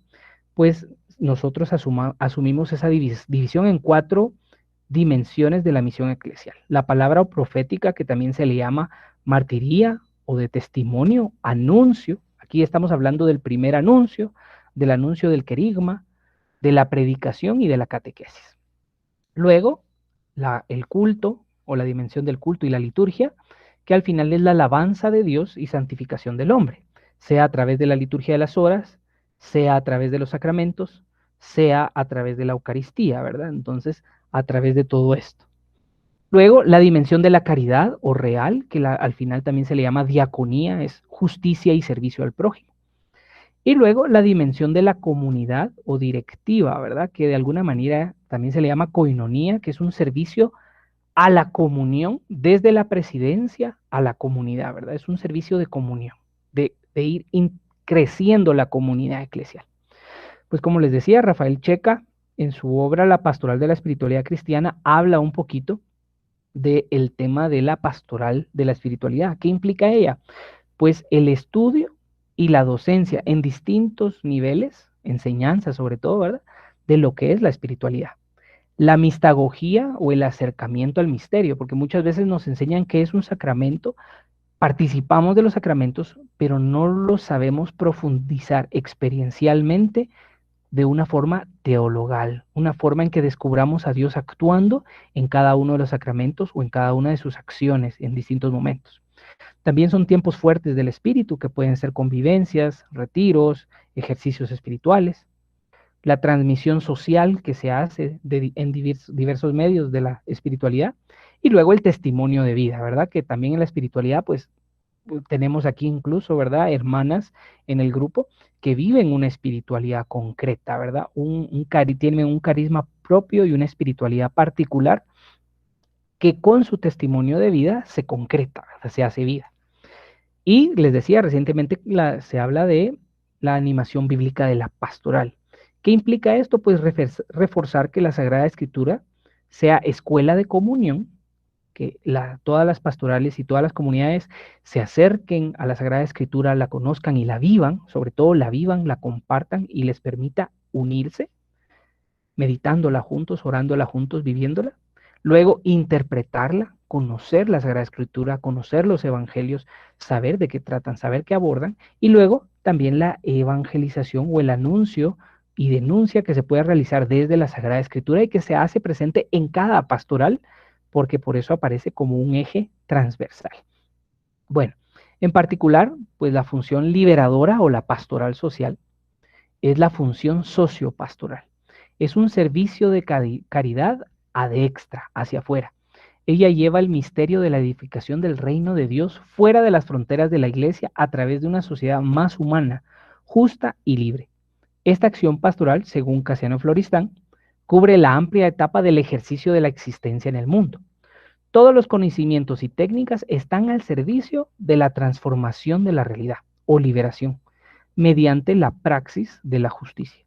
pues nosotros asumimos esa división en 4 dimensiones de la misión eclesial. La palabra profética, que también se le llama martiría o de testimonio, anuncio. Aquí estamos hablando del primer anuncio, del anuncio del querigma, de la predicación y de la catequesis. Luego, el culto o la dimensión del culto y la liturgia, que al final es la alabanza de Dios y santificación del hombre, sea a través de la liturgia de las horas, sea a través de los sacramentos, sea a través de la Eucaristía, ¿verdad? Entonces, a través de todo esto. Luego, la dimensión de la caridad o real, que al final también se le llama diaconía, es justicia y servicio al prójimo. Y luego la dimensión de la comunidad o directiva, ¿verdad? Que de alguna manera también se le llama coinonía, que es un servicio a la comunión desde la presidencia a la comunidad, ¿verdad? Es un servicio de comunión, de ir creciendo la comunidad eclesial. Pues como les decía, Rafael Checa, en su obra La Pastoral de la Espiritualidad Cristiana, habla un poquito del tema de la pastoral de la espiritualidad. ¿Qué implica ella? Pues el estudio y la docencia en distintos niveles, enseñanza sobre todo, ¿verdad? De lo que es la espiritualidad. La mistagogía o el acercamiento al misterio, porque muchas veces nos enseñan qué es un sacramento, participamos de los sacramentos, pero no los sabemos profundizar experiencialmente de una forma teologal, una forma en que descubramos a Dios actuando en cada uno de los sacramentos o en cada una de sus acciones en distintos momentos. También son tiempos fuertes del espíritu, que pueden ser convivencias, retiros, ejercicios espirituales. La transmisión social que se hace en diversos medios de la espiritualidad. Y luego el testimonio de vida, ¿verdad? Que también en la espiritualidad, pues, tenemos aquí incluso, ¿verdad? Hermanas en el grupo que viven una espiritualidad concreta, ¿verdad? Tienen un carisma propio y una espiritualidad particular que con su testimonio de vida se concreta, ¿verdad? Se hace vida. Y les decía, recientemente se habla de la animación bíblica de la pastoral. ¿Qué implica esto? Pues reforzar que la Sagrada Escritura sea escuela de comunión, que todas las pastorales y todas las comunidades se acerquen a la Sagrada Escritura, la conozcan y la vivan, sobre todo la vivan, la compartan y les permita unirse, meditándola juntos, orándola juntos, viviéndola. Luego interpretarla, conocer la Sagrada Escritura, conocer los evangelios, saber de qué tratan, saber qué abordan, y luego también la evangelización o el anuncio y denuncia que se puede realizar desde la Sagrada Escritura y que se hace presente en cada pastoral, porque por eso aparece como un eje transversal. Bueno, en particular, pues la función liberadora o la pastoral social es la función sociopastoral. Es un servicio de caridad ad extra, hacia afuera. Ella lleva el misterio de la edificación del reino de Dios fuera de las fronteras de la iglesia a través de una sociedad más humana, justa y libre. Esta acción pastoral, según Casiano Floristán, cubre la amplia etapa del ejercicio de la existencia en el mundo. Todos los conocimientos y técnicas están al servicio de la transformación de la realidad o liberación mediante la praxis de la justicia.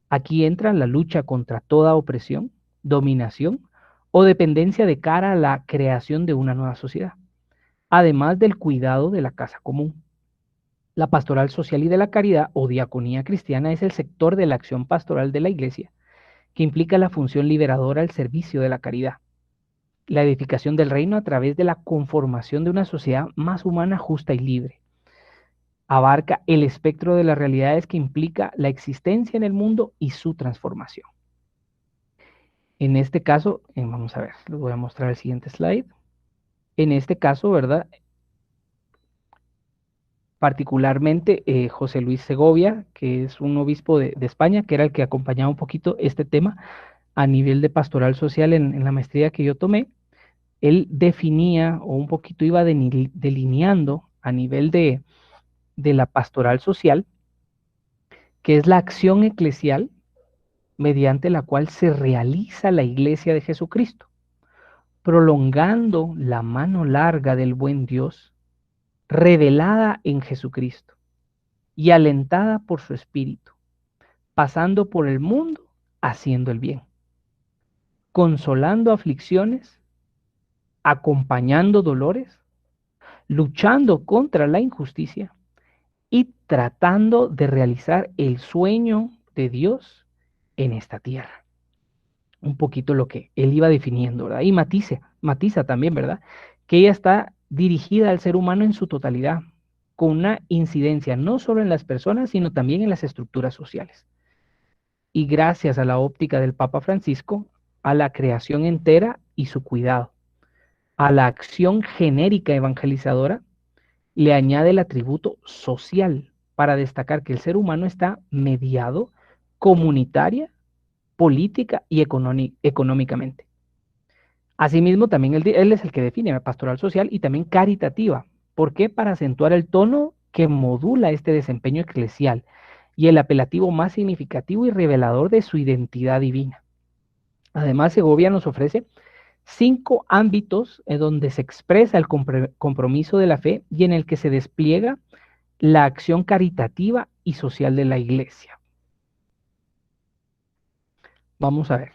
Aquí entra la lucha contra toda opresión, dominación o dependencia de cara a la creación de una nueva sociedad, además del cuidado de la casa común. La pastoral social y de la caridad o diaconía cristiana es el sector de la acción pastoral de la iglesia que implica la función liberadora al servicio de la caridad, la edificación del reino a través de la conformación de una sociedad más humana, justa y libre. Abarca el espectro de las realidades que implica la existencia en el mundo y su transformación. En este caso, vamos a ver, les voy a mostrar el siguiente slide. En este caso, ¿verdad? Particularmente José Luis Segovia, que es un obispo de España, que era el que acompañaba un poquito este tema a nivel de pastoral social en la maestría que yo tomé. Él definía o un poquito iba delineando a nivel de la pastoral social, que es la acción eclesial mediante la cual se realiza la iglesia de Jesucristo, prolongando la mano larga del buen Dios, revelada en Jesucristo y alentada por su Espíritu, pasando por el mundo haciendo el bien, consolando aflicciones, acompañando dolores, luchando contra la injusticia y tratando de realizar el sueño de Dios en esta tierra. Un poquito lo que él iba definiendo, ¿verdad? Y matiza también, ¿verdad? Que ella está dirigida al ser humano en su totalidad, con una incidencia no solo en las personas, sino también en las estructuras sociales. Y gracias a la óptica del Papa Francisco, a la creación entera y su cuidado, a la acción genérica evangelizadora, le añade el atributo social para destacar que el ser humano está mediado comunitaria, política y económicamente. Asimismo, también él es el que define la pastoral social y también caritativa. ¿Por qué? Para acentuar el tono que modula este desempeño eclesial y el apelativo más significativo y revelador de su identidad divina. Además, Segovia nos ofrece 5 ámbitos en donde se expresa el compromiso de la fe y en el que se despliega la acción caritativa y social de la iglesia. Vamos a ver.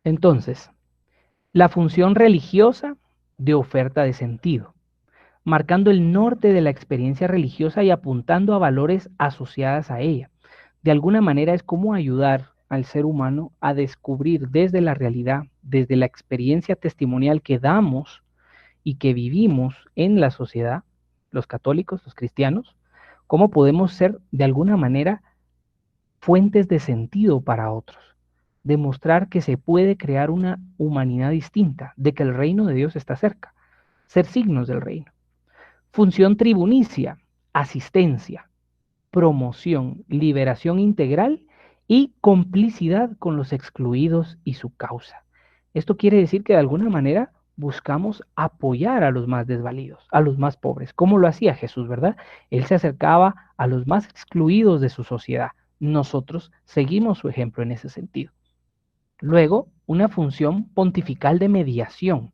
Entonces, la función religiosa de oferta de sentido, marcando el norte de la experiencia religiosa y apuntando a valores asociadas a ella. De alguna manera es como ayudar al ser humano a descubrir desde la realidad, desde la experiencia testimonial que damos y que vivimos en la sociedad, los católicos, los cristianos, cómo podemos ser de alguna manera fuentes de sentido para otros. Demostrar que se puede crear una humanidad distinta, de que el reino de Dios está cerca, ser signos del reino. Función tribunicia, asistencia, promoción, liberación integral y complicidad con los excluidos y su causa. Esto quiere decir que de alguna manera buscamos apoyar a los más desvalidos, a los más pobres, como lo hacía Jesús, ¿verdad? Él se acercaba a los más excluidos de su sociedad. Nosotros seguimos su ejemplo en ese sentido. Luego, una función pontifical de mediación.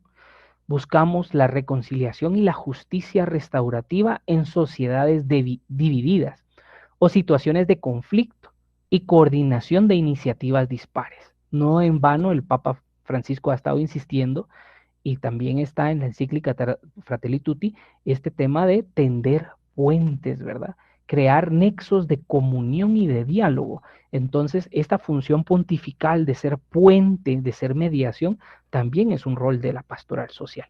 Buscamos la reconciliación y la justicia restaurativa en sociedades divididas o situaciones de conflicto y coordinación de iniciativas dispares. No en vano el Papa Francisco ha estado insistiendo y también está en la encíclica Fratelli Tutti este tema de tender puentes, ¿verdad? Crear nexos de comunión y de diálogo. Entonces, esta función pontifical de ser puente, de ser mediación, también es un rol de la pastoral social.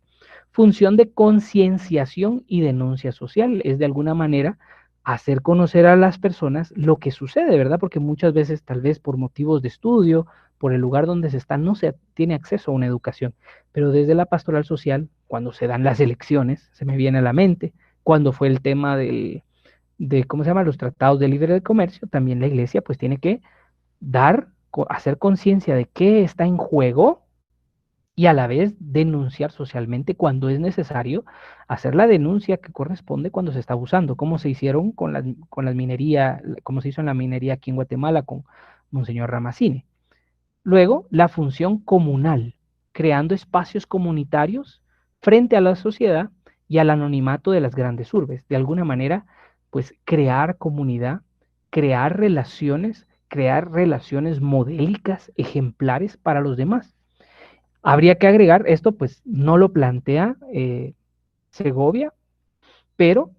Función de concienciación y denuncia social, es de alguna manera hacer conocer a las personas lo que sucede, ¿verdad? Porque muchas veces, tal vez por motivos de estudio, por el lugar donde se está, no se tiene acceso a una educación. Pero desde la pastoral social, cuando se dan las elecciones, se me viene a la mente, cuando fue el tema de ¿cómo se llama? Los tratados de libre comercio, también la iglesia pues tiene que hacer conciencia de qué está en juego y a la vez denunciar socialmente cuando es necesario, hacer la denuncia que corresponde cuando se está abusando, como se hicieron con las minería, como se hizo en la minería aquí en Guatemala con Monseñor Ramacine. Luego, la función comunal, creando espacios comunitarios frente a la sociedad y al anonimato de las grandes urbes. De alguna manera, pues crear comunidad, crear relaciones modélicas, ejemplares para los demás. Habría que agregar, esto pues no lo plantea Segovia, pero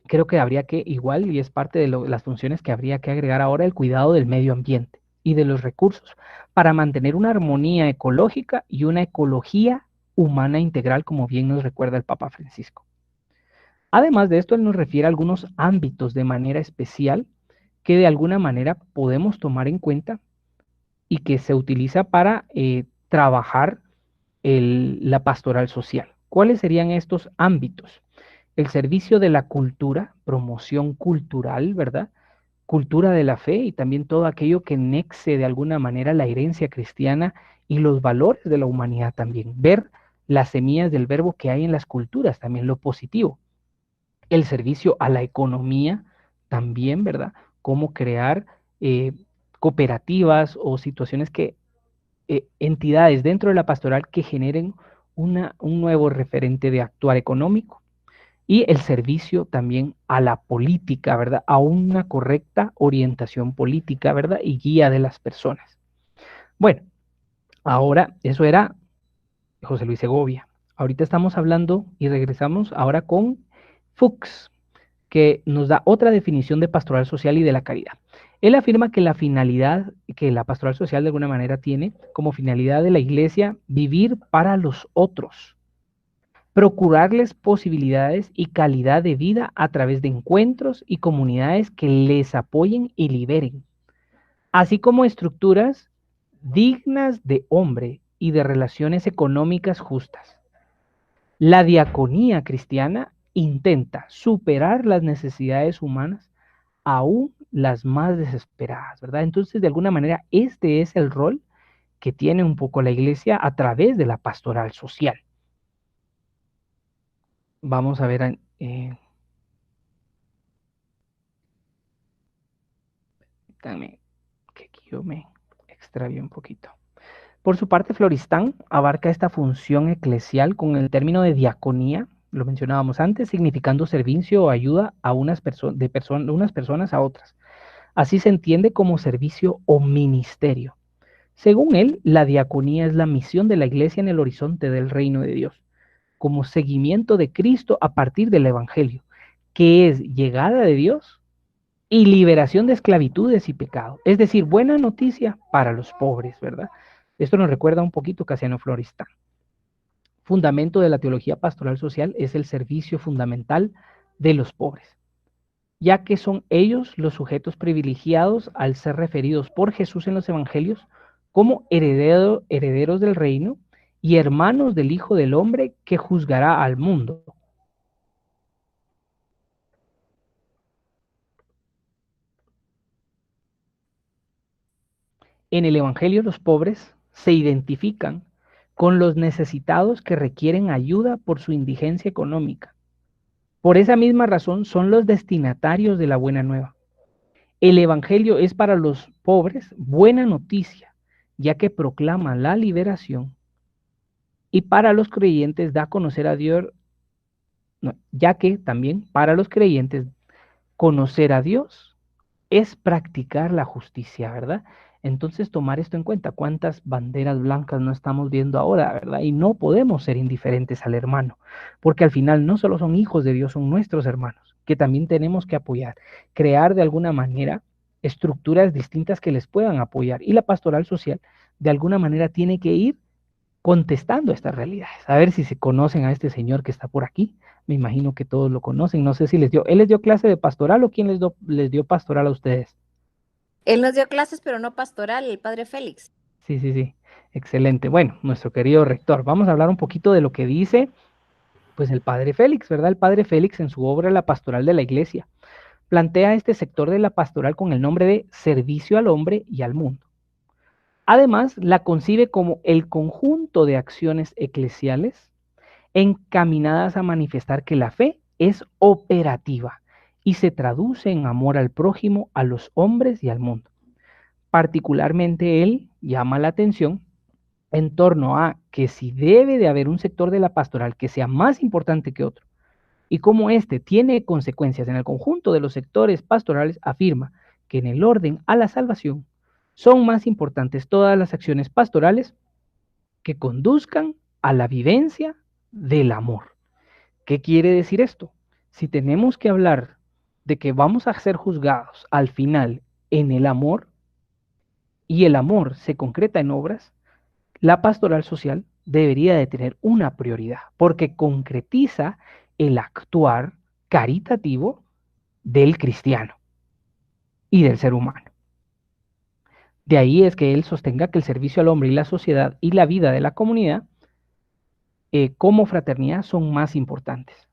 creo que habría que igual, y es parte de las funciones que habría que agregar ahora, el cuidado del medio ambiente y de los recursos, para mantener una armonía ecológica y una ecología humana integral, como bien nos recuerda el Papa Francisco. Además de esto, él nos refiere a algunos ámbitos de manera especial que de alguna manera podemos tomar en cuenta y que se utiliza para trabajar la pastoral social. ¿Cuáles serían estos ámbitos? El servicio de la cultura, promoción cultural, ¿verdad? Cultura de la fe y también todo aquello que nexe de alguna manera la herencia cristiana y los valores de la humanidad también. Ver las semillas del verbo que hay en las culturas, también lo positivo. El servicio a la economía también, ¿verdad? Cómo crear cooperativas o situaciones que, entidades dentro de la pastoral que generen un nuevo referente de actuar económico. Y el servicio también a la política, ¿verdad? A una correcta orientación política, ¿verdad? Y guía de las personas. Bueno, ahora eso era José Luis Segovia. Ahorita estamos hablando y regresamos ahora con Fuchs, que nos da otra definición de pastoral social y de la caridad. Él afirma que la finalidad que la pastoral social de alguna manera tiene como finalidad de la iglesia vivir para los otros, procurarles posibilidades y calidad de vida a través de encuentros y comunidades que les apoyen y liberen, así como estructuras dignas de hombre y de relaciones económicas justas. La diaconía cristiana intenta superar las necesidades humanas, aún las más desesperadas, ¿verdad? Entonces, de alguna manera, este es el rol que tiene un poco la iglesia a través de la pastoral social. Vamos a ver, también que aquí yo me extravié un poquito. Por su parte, Floristán abarca esta función eclesial con el término de diaconía, lo mencionábamos antes, significando servicio o ayuda a unas personas a otras. Así se entiende como servicio o ministerio. Según él, la diaconía es la misión de la iglesia en el horizonte del reino de Dios, como seguimiento de Cristo a partir del Evangelio, que es llegada de Dios y liberación de esclavitudes y pecado. Es decir, buena noticia para los pobres, ¿verdad? Esto nos recuerda un poquito Casiano Floristán. Fundamento de la teología pastoral social es el servicio fundamental de los pobres, ya que son ellos los sujetos privilegiados al ser referidos por Jesús en los evangelios como herederos del reino y hermanos del Hijo del Hombre que juzgará al mundo. En el evangelio los pobres se identifican con los necesitados que requieren ayuda por su indigencia económica. Por esa misma razón son los destinatarios de la buena nueva. El evangelio es para los pobres buena noticia, ya que proclama la liberación, y para los creyentes da a conocer a Dios, ya que también para los creyentes conocer a Dios es practicar la justicia, ¿verdad? Entonces tomar esto en cuenta, cuántas banderas blancas no estamos viendo ahora, ¿verdad? Y no podemos ser indiferentes al hermano, porque al final no solo son hijos de Dios, son nuestros hermanos, que también tenemos que apoyar, crear de alguna manera estructuras distintas que les puedan apoyar. Y la pastoral social de alguna manera tiene que ir contestando estas realidades. A ver si se conocen a este señor que está por aquí. Me imagino que todos lo conocen. No sé si él les dio clase de pastoral o quién les dio pastoral a ustedes. Él nos dio clases, pero no pastoral, el padre Félix. Sí. Excelente. Bueno, nuestro querido rector, vamos a hablar un poquito de lo que dice, pues, el padre Félix, ¿verdad? El padre Félix en su obra La Pastoral de la Iglesia plantea este sector de la pastoral con el nombre de servicio al hombre y al mundo. Además, la concibe como el conjunto de acciones eclesiales encaminadas a manifestar que la fe es operativa y se traduce en amor al prójimo, a los hombres y al mundo. Particularmente él llama la atención en torno a que si debe de haber un sector de la pastoral que sea más importante que otro, y como este tiene consecuencias en el conjunto de los sectores pastorales, afirma que en el orden a la salvación son más importantes todas las acciones pastorales que conduzcan a la vivencia del amor. ¿Qué quiere decir esto? Si tenemos que hablar de que vamos a ser juzgados al final en el amor, y el amor se concreta en obras, la pastoral social debería de tener una prioridad, porque concretiza el actuar caritativo del cristiano y del ser humano. De ahí es que él sostenga que el servicio al hombre y la sociedad y la vida de la comunidad como fraternidad son más importantes.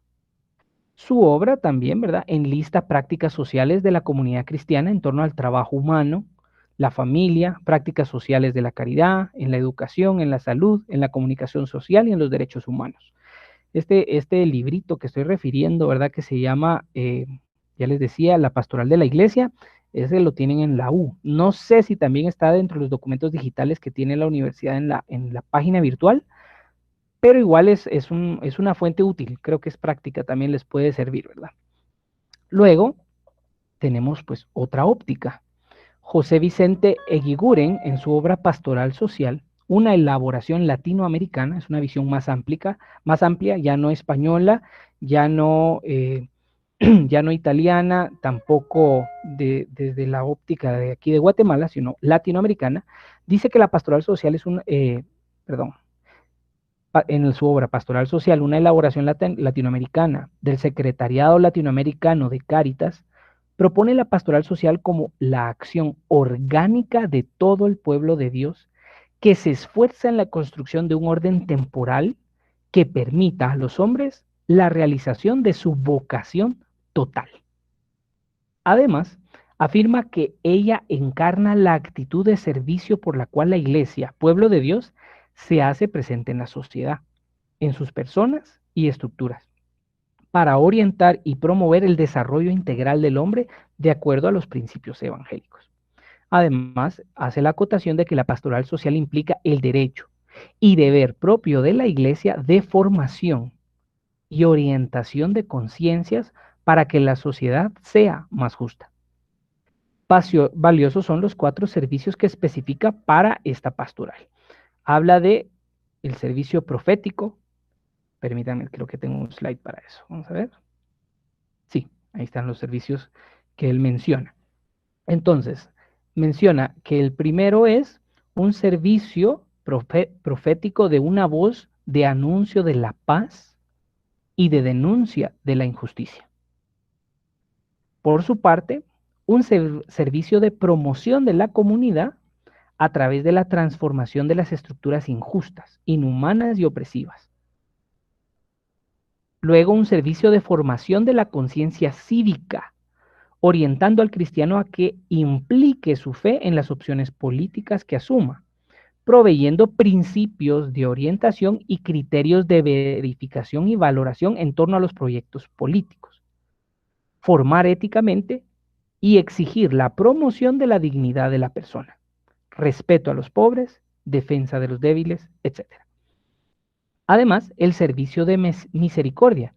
Su obra también, ¿verdad?, enlista prácticas sociales de la comunidad cristiana en torno al trabajo humano, la familia, prácticas sociales de la caridad, en la educación, en la salud, en la comunicación social y en los derechos humanos. Este librito que estoy refiriendo, ¿verdad?, que se llama, ya les decía, La Pastoral de la Iglesia, ese lo tienen en la U. No sé si también está dentro de los documentos digitales que tiene la universidad en la página virtual, pero igual es una fuente útil, creo que es práctica, también les puede servir, ¿verdad? Luego tenemos pues otra óptica. José Vicente Eguiguren, en su obra Pastoral Social, una elaboración latinoamericana, es una visión más amplia, ya no española, ya no italiana, tampoco desde la óptica de aquí de Guatemala, sino latinoamericana, dice que la pastoral social es en su obra Pastoral Social, una elaboración latinoamericana del Secretariado Latinoamericano de Cáritas, propone la pastoral social como la acción orgánica de todo el pueblo de Dios que se esfuerza en la construcción de un orden temporal que permita a los hombres la realización de su vocación total. Además, afirma que ella encarna la actitud de servicio por la cual la Iglesia, pueblo de Dios, se hace presente en la sociedad, en sus personas y estructuras, para orientar y promover el desarrollo integral del hombre de acuerdo a los principios evangélicos. Además, hace la acotación de que la pastoral social implica el derecho y deber propio de la Iglesia de formación y orientación de conciencias para que la sociedad sea más justa. Valiosos son los 4 servicios que especifica para esta pastoral. Habla de el servicio profético. Permítanme, creo que tengo un slide para eso. Vamos a ver. Sí, ahí están los servicios que él menciona. Entonces, menciona que el primero es un servicio profético de una voz de anuncio de la paz y de denuncia de la injusticia. Por su parte, un servicio de promoción de la comunidad a través de la transformación de las estructuras injustas, inhumanas y opresivas. Luego, un servicio de formación de la conciencia cívica, orientando al cristiano a que implique su fe en las opciones políticas que asuma, proveyendo principios de orientación y criterios de verificación y valoración en torno a los proyectos políticos. Formar éticamente y exigir la promoción de la dignidad de la persona, respeto a los pobres, defensa de los débiles, etc. Además, el servicio de misericordia,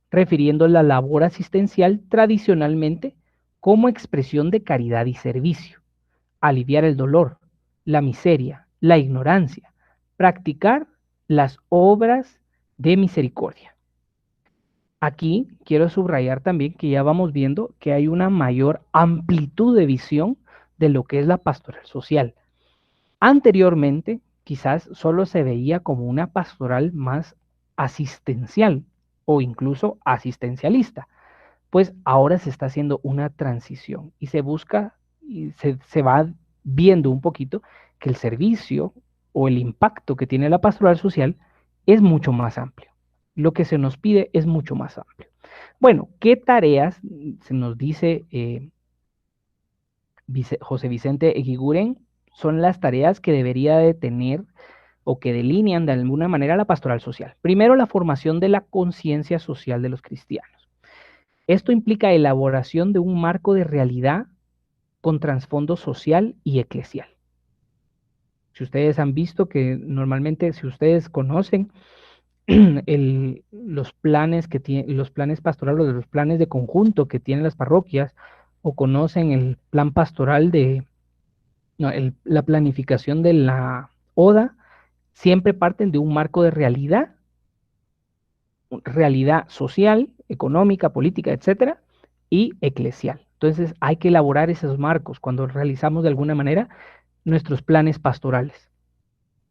refiriendo la labor asistencial tradicionalmente como expresión de caridad y servicio, aliviar el dolor, la miseria, la ignorancia, practicar las obras de misericordia. Aquí quiero subrayar también que ya vamos viendo que hay una mayor amplitud de visión de lo que es la pastoral social. Anteriormente, quizás solo se veía como una pastoral más asistencial o incluso asistencialista, pues ahora se está haciendo una transición y se busca y se va viendo un poquito que el servicio o el impacto que tiene la pastoral social es mucho más amplio. Lo que se nos pide es mucho más amplio. Bueno, ¿qué tareas se nos dice José Vicente Eguiguren? Son las tareas que debería de tener o que delinean de alguna manera la pastoral social. Primero, la formación de la conciencia social de los cristianos. Esto implica elaboración de un marco de realidad con trasfondo social y eclesial. Si ustedes han visto que normalmente, si ustedes conocen los planes pastorales, los planes de conjunto que tienen las parroquias, o conocen el plan pastoral la planificación de la ODA, siempre parten de un marco de realidad social, económica, política, etcétera, y eclesial. Entonces hay que elaborar esos marcos cuando realizamos de alguna manera nuestros planes pastorales.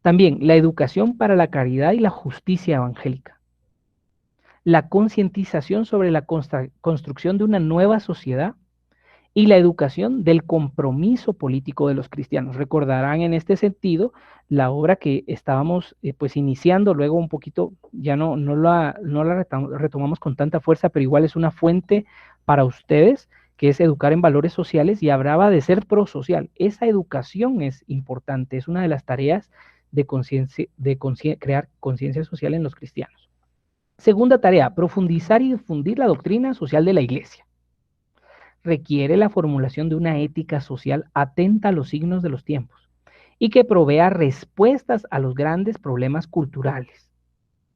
También la educación para la caridad y la justicia evangélica. La concientización sobre la construcción de una nueva sociedad y la educación del compromiso político de los cristianos. Recordarán en este sentido la obra que estábamos pues iniciando, luego un poquito, ya no la retomamos con tanta fuerza, pero igual es una fuente para ustedes, que es educar en valores sociales, y hablaba de ser prosocial. Esa educación es importante, es una de las tareas de crear conciencia social en los cristianos. Segunda tarea, profundizar y difundir la doctrina social de la Iglesia. Requiere la formulación de una ética social atenta a los signos de los tiempos y que provea respuestas a los grandes problemas culturales.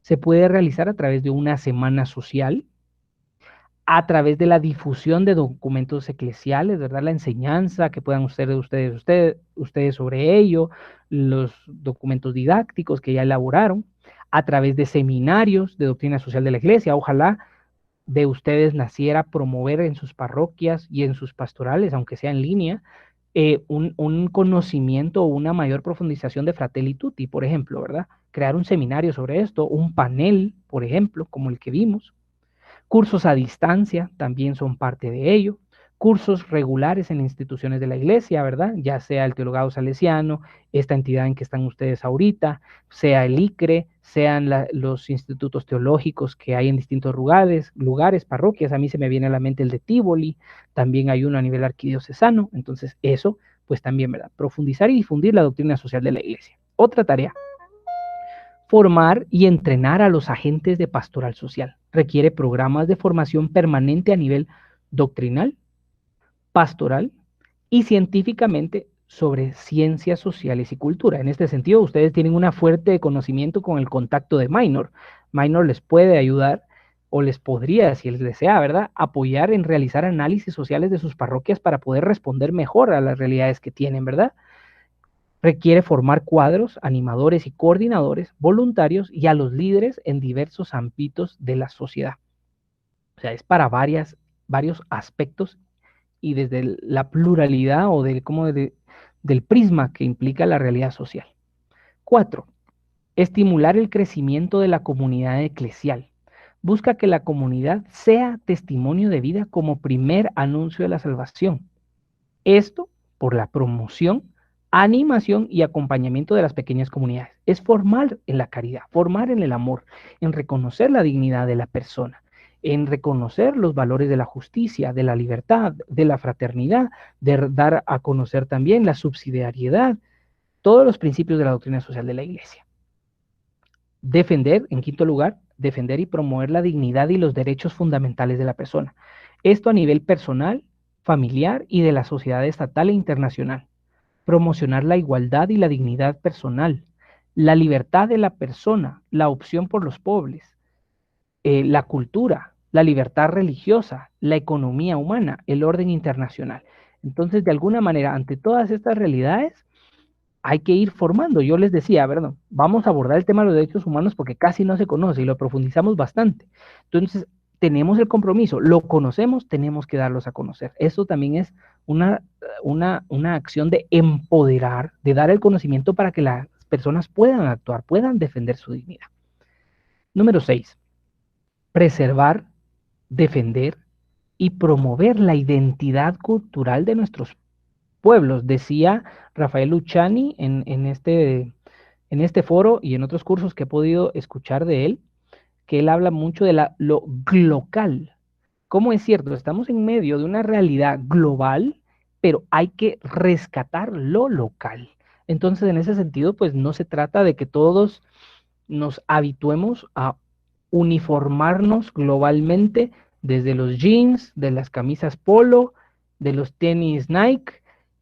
Se puede realizar a través de una semana social, a través de la difusión de documentos eclesiales, ¿verdad? La enseñanza que puedan ustedes sobre ello, los documentos didácticos que ya elaboraron, a través de seminarios de doctrina social de la Iglesia. Ojalá de ustedes naciera promover en sus parroquias y en sus pastorales, aunque sea en línea, un conocimiento o una mayor profundización de Fratelli Tutti, por ejemplo, ¿verdad? Crear un seminario sobre esto, un panel, por ejemplo, como el que vimos. Cursos a distancia también son parte de ello. Cursos regulares en instituciones de la Iglesia, ¿verdad? Ya sea el Teologado Salesiano, esta entidad en que están ustedes ahorita, sea el ICRE, sean los institutos teológicos que hay en distintos lugares, parroquias. A mí se me viene a la mente el de Tívoli, también hay uno a nivel arquidiocesano. Entonces eso, pues también, ¿verdad? Profundizar y difundir la doctrina social de la Iglesia. Otra tarea: formar y entrenar a los agentes de pastoral social. Requiere programas de formación permanente a nivel doctrinal, pastoral y científicamente sobre ciencias sociales y cultura. En este sentido, ustedes tienen una fuerte conocimiento con el contacto de Minor. Minor les puede ayudar, o les podría, si les desea, ¿verdad?, apoyar en realizar análisis sociales de sus parroquias para poder responder mejor a las realidades que tienen, ¿verdad? Requiere formar cuadros, animadores y coordinadores voluntarios y a los líderes en diversos ámbitos de la sociedad. O sea, es para varios aspectos y desde la pluralidad o del prisma que implica la realidad social. 4. Estimular el crecimiento de la comunidad eclesial. Busca que la comunidad sea testimonio de vida como primer anuncio de la salvación. Esto por la promoción, animación y acompañamiento de las pequeñas comunidades. Es formar en la caridad, formar en el amor, en reconocer la dignidad de la persona, en reconocer los valores de la justicia, de la libertad, de la fraternidad, de dar a conocer también la subsidiariedad, todos los principios de la doctrina social de la Iglesia. Defender, en quinto lugar, defender y promover la dignidad y los derechos fundamentales de la persona. Esto a nivel personal, familiar y de la sociedad estatal e internacional. Promocionar la igualdad y la dignidad personal, la libertad de la persona, la opción por los pobres, la cultura, la libertad religiosa, la economía humana, el orden internacional. Entonces, de alguna manera, ante todas estas realidades, hay que ir formando. Yo les decía, ¿verdad? Vamos a abordar el tema de los derechos humanos porque casi no se conoce y lo profundizamos bastante. Entonces, tenemos el compromiso, lo conocemos, tenemos que darlos a conocer. Eso también es una acción de empoderar, de dar el conocimiento para que las personas puedan actuar, puedan defender su dignidad. Número 6. Preservar, defender y promover la identidad cultural de nuestros pueblos. Decía Rafael Luciani en este foro y en otros cursos que he podido escuchar de él, que él habla mucho de lo local. ¿Cómo es cierto? Estamos en medio de una realidad global, pero hay que rescatar lo local. Entonces, en ese sentido, pues no se trata de que todos nos habituemos a uniformarnos globalmente, desde los jeans, de las camisas polo, de los tenis Nike,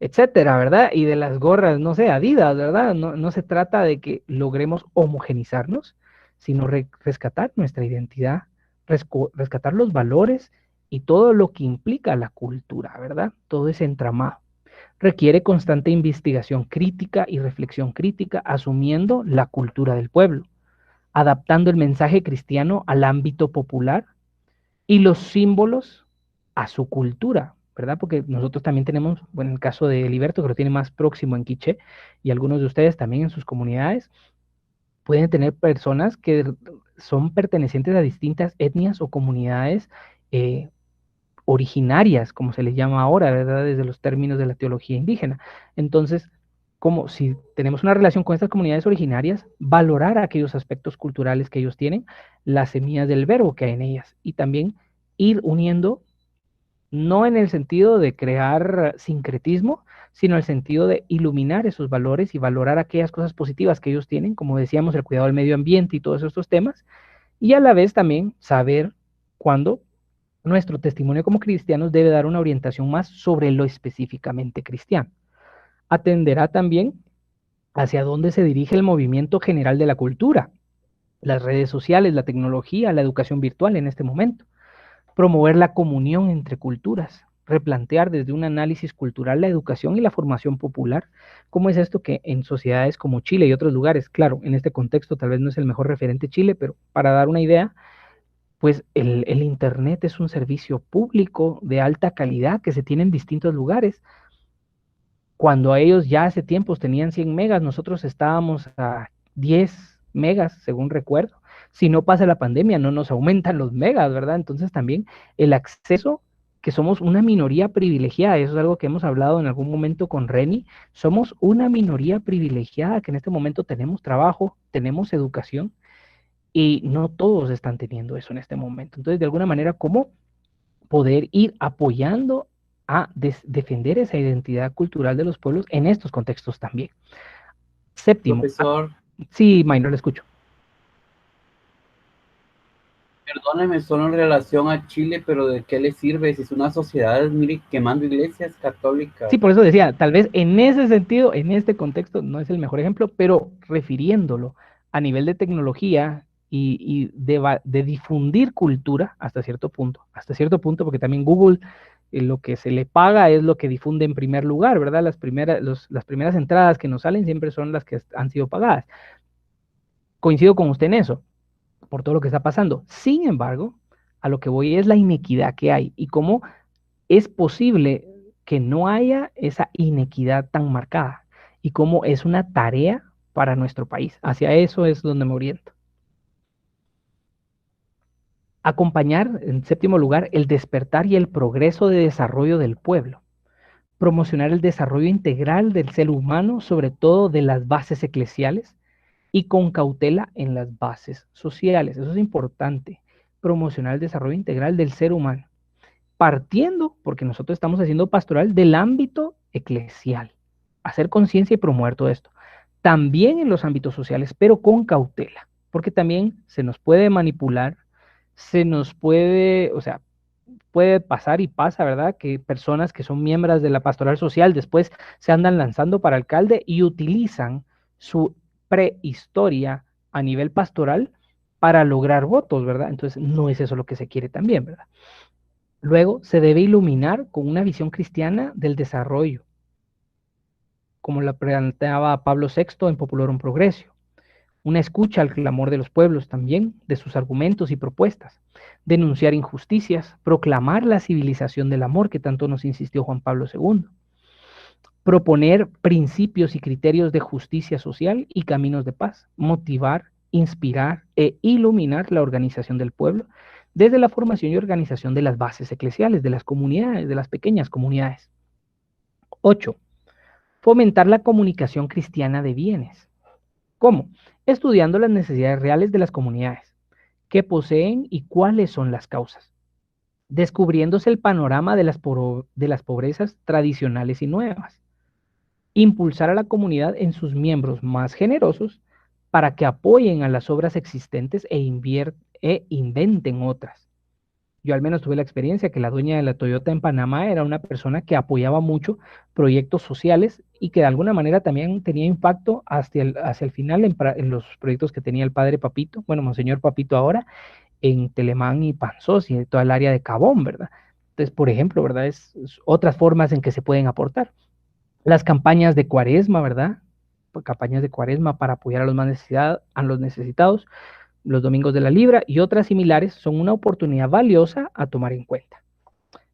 etcétera, ¿verdad? Y de las gorras, no sé, Adidas, ¿verdad? No se trata de que logremos homogenizarnos, sino rescatar nuestra identidad, rescatar los valores y todo lo que implica la cultura, ¿verdad? Todo ese entramado. Requiere constante investigación crítica y reflexión crítica, asumiendo la cultura del pueblo, adaptando el mensaje cristiano al ámbito popular y los símbolos a su cultura, ¿verdad? Porque nosotros también tenemos, bueno, en el caso de Heriberto, que lo tiene más próximo en Quiché, y algunos de ustedes también en sus comunidades, pueden tener personas que son pertenecientes a distintas etnias o comunidades originarias, como se les llama ahora, ¿verdad? Desde los términos de la teología indígena. Entonces, como si tenemos una relación con estas comunidades originarias, valorar aquellos aspectos culturales que ellos tienen, las semillas del verbo que hay en ellas, y también ir uniendo, no en el sentido de crear sincretismo, sino en el sentido de iluminar esos valores y valorar aquellas cosas positivas que ellos tienen, como decíamos, el cuidado del medio ambiente y todos estos temas, y a la vez también saber cuándo nuestro testimonio como cristianos debe dar una orientación más sobre lo específicamente cristiano. Atenderá también hacia dónde se dirige el movimiento general de la cultura, las redes sociales, la tecnología, la educación virtual en este momento. Promover la comunión entre culturas, replantear desde un análisis cultural la educación y la formación popular. ¿Cómo es esto que en sociedades como Chile y otros lugares, claro, en este contexto tal vez no es el mejor referente Chile, pero para dar una idea, pues el Internet es un servicio público de alta calidad que se tiene en distintos lugares. Cuando a ellos ya hace tiempos tenían 100 megas, nosotros estábamos a 10 megas, según recuerdo. Si no pasa la pandemia, no nos aumentan los megas, ¿verdad? Entonces también el acceso, que somos una minoría privilegiada, eso es algo que hemos hablado en algún momento con Reni, somos una minoría privilegiada que en este momento tenemos trabajo, tenemos educación, y no todos están teniendo eso en este momento. Entonces, de alguna manera, ¿cómo poder ir apoyando a defender esa identidad cultural de los pueblos en estos contextos también? Séptimo. Profesor. Sí, Maynor, le escucho. Perdóneme, solo en relación a Chile, pero ¿de qué le sirve si es una sociedad, mire, quemando iglesias católicas? Sí, por eso decía, tal vez en ese sentido, en este contexto, no es el mejor ejemplo, pero refiriéndolo a nivel de tecnología y de difundir cultura hasta cierto punto, porque también Google lo que se le paga es lo que difunde en primer lugar, ¿verdad? Las primeras entradas que nos salen siempre son las que han sido pagadas. Coincido con usted en eso, por todo lo que está pasando. Sin embargo, a lo que voy es la inequidad que hay y cómo es posible que no haya esa inequidad tan marcada y cómo es una tarea para nuestro país. Hacia eso es donde me oriento. Acompañar, en séptimo lugar, el despertar y el progreso de desarrollo del pueblo. Promocionar el desarrollo integral del ser humano, sobre todo de las bases eclesiales, y con cautela en las bases sociales. Eso es importante. Promocionar el desarrollo integral del ser humano, partiendo, porque nosotros estamos haciendo pastoral, del ámbito eclesial. Hacer conciencia y promover todo esto. También en los ámbitos sociales, pero con cautela, porque también se nos puede manipular, se nos puede, o sea, puede pasar y pasa, ¿verdad? Que personas que son miembros de la pastoral social después se andan lanzando para alcalde y utilizan su prehistoria a nivel pastoral para lograr votos, ¿verdad? Entonces no es eso lo que se quiere también, ¿verdad? Luego se debe iluminar con una visión cristiana del desarrollo, como la planteaba Pablo VI en Populorum Progressio. Una escucha al clamor de los pueblos también, de sus argumentos y propuestas, denunciar injusticias, proclamar la civilización del amor que tanto nos insistió Juan Pablo II, proponer principios y criterios de justicia social y caminos de paz, motivar, inspirar e iluminar la organización del pueblo desde la formación y organización de las bases eclesiales, de las comunidades, de las pequeñas comunidades. 8. Fomentar la comunicación cristiana de bienes. ¿Cómo? Estudiando las necesidades reales de las comunidades, qué poseen y cuáles son las causas, descubriéndose el panorama de las pobrezas tradicionales y nuevas, impulsar a la comunidad en sus miembros más generosos para que apoyen a las obras existentes e inventen otras. Yo al menos tuve la experiencia que la dueña de la Toyota en Panamá era una persona que apoyaba mucho proyectos sociales y que de alguna manera también tenía impacto hacia el final en los proyectos que tenía el padre Papito, bueno, Monseñor Papito ahora, en Telemán y Panzós y en toda el área de Cabón, ¿verdad? Entonces, por ejemplo, ¿verdad? Es otras formas en que se pueden aportar. Las campañas de Cuaresma, ¿verdad? Campañas de Cuaresma para apoyar a los necesitados, los domingos de la libra y otras similares son una oportunidad valiosa a tomar en cuenta.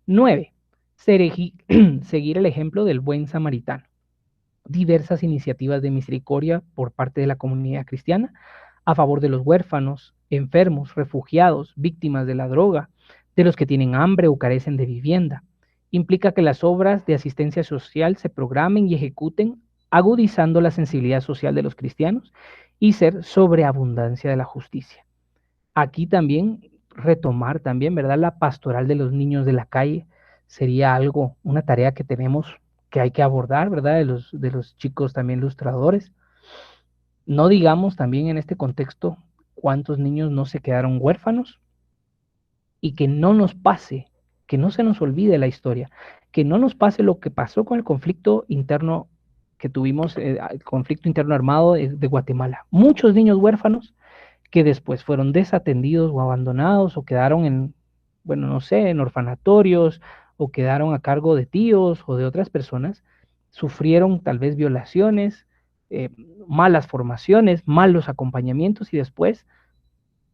9. Seguir el ejemplo del buen samaritano. Diversas iniciativas de misericordia por parte de la comunidad cristiana a favor de los huérfanos, enfermos, refugiados, víctimas de la droga, de los que tienen hambre o carecen de vivienda. Implica que las obras de asistencia social se programen y ejecuten agudizando la sensibilidad social de los cristianos y ser sobreabundancia de la justicia. Aquí también retomar también, ¿verdad? La pastoral de los niños de la calle sería algo, una tarea que tenemos que hay que abordar, ¿verdad? De los chicos también ilustradores. No digamos también en este contexto cuántos niños no se quedaron huérfanos y que no nos pase, que no se nos olvide la historia, que no nos pase lo que pasó con el conflicto interno que tuvimos, el conflicto interno armado de Guatemala. Muchos niños huérfanos que después fueron desatendidos o abandonados o quedaron en, bueno, no sé, en orfanatorios o quedaron a cargo de tíos o de otras personas, sufrieron tal vez violaciones, malas formaciones, malos acompañamientos y después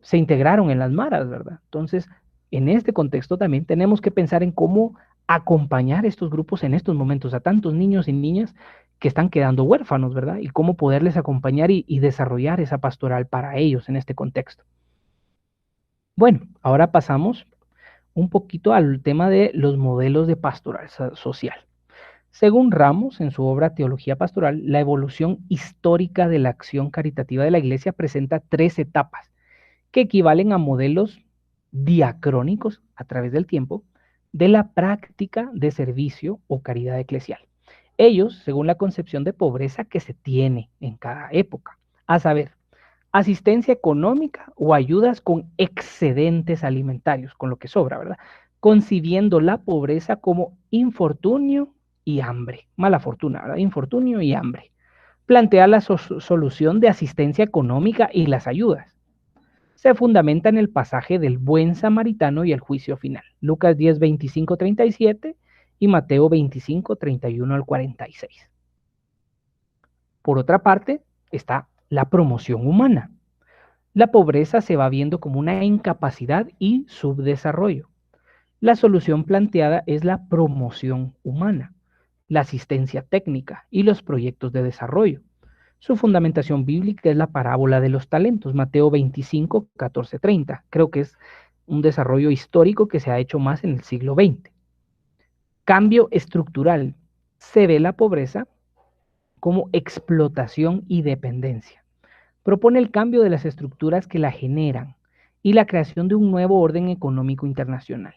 se integraron en las maras, ¿verdad? Entonces, en este contexto también tenemos que pensar en cómo acompañar a estos grupos en estos momentos, a tantos niños y niñas que están quedando huérfanos, ¿verdad? Y cómo poderles acompañar y desarrollar esa pastoral para ellos en este contexto. Bueno, ahora pasamos un poquito al tema de los modelos de pastoral social. Según Ramos, en su obra Teología Pastoral, la evolución histórica de la acción caritativa de la Iglesia presenta 3 etapas que equivalen a modelos diacrónicos a través del tiempo de la práctica de servicio o caridad eclesial. Ellos, según la concepción de pobreza que se tiene en cada época, a saber, asistencia económica o ayudas con excedentes alimentarios, con lo que sobra, ¿verdad? Concibiendo la pobreza como infortunio y hambre, mala fortuna, ¿verdad? Infortunio y hambre. Plantea la solución de asistencia económica y las ayudas. Se fundamenta en el pasaje del buen samaritano y el juicio final. Lucas 10, 25, 37 y Mateo 25, 31 al 46. Por otra parte, está la promoción humana. La pobreza se va viendo como una incapacidad y subdesarrollo. La solución planteada es la promoción humana, la asistencia técnica y los proyectos de desarrollo. Su fundamentación bíblica es la parábola de los talentos, Mateo 25, 14, 30. Creo que es un desarrollo histórico que se ha hecho más en el siglo XX. Cambio estructural. Se ve la pobreza como explotación y dependencia. Propone el cambio de las estructuras que la generan y la creación de un nuevo orden económico internacional.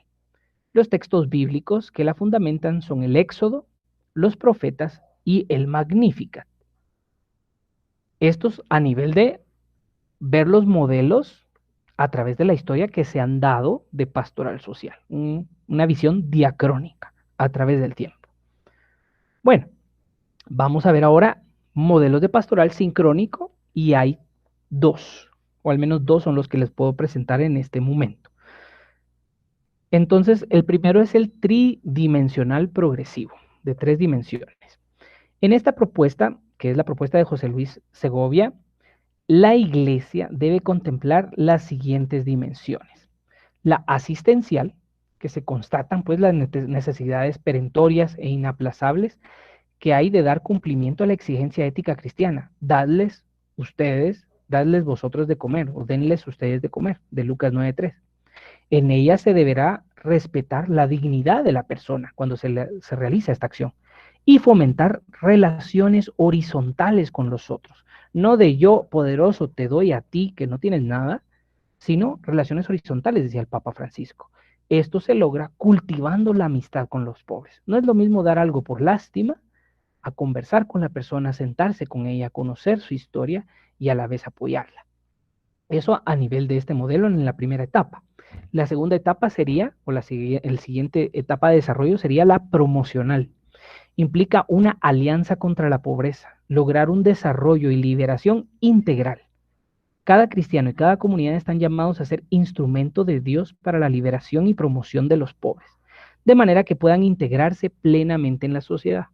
Los textos bíblicos que la fundamentan son el Éxodo, los profetas y el Magnificat. Estos a nivel de ver los modelos a través de la historia que se han dado de pastoral social, una visión diacrónica a través del tiempo. Bueno, vamos a ver ahora modelos de pastoral sincrónico y hay 2, o al menos 2 son los que les puedo presentar en este momento. Entonces, el primero es el tridimensional progresivo, de 3 dimensiones. En esta propuesta, que es la propuesta de José Luis Segovia, la Iglesia debe contemplar las siguientes dimensiones. La asistencial, que se constatan pues las necesidades perentorias e inaplazables que hay de dar cumplimiento a la exigencia ética cristiana. Dadles vosotros de comer, o denles ustedes de comer, de Lucas 9:3. En ella se deberá respetar la dignidad de la persona cuando se realiza esta acción y fomentar relaciones horizontales con los otros. No de yo poderoso te doy a ti que no tienes nada, sino relaciones horizontales, decía el Papa Francisco. Esto se logra cultivando la amistad con los pobres. No es lo mismo dar algo por lástima a conversar con la persona, sentarse con ella, conocer su historia y a la vez apoyarla. Eso a nivel de este modelo en la primera etapa. La segunda etapa sería, o el siguiente etapa de desarrollo sería la promocional. Implica una alianza contra la pobreza, lograr un desarrollo y liberación integral. Cada cristiano y cada comunidad están llamados a ser instrumento de Dios para la liberación y promoción de los pobres, de manera que puedan integrarse plenamente en la sociedad.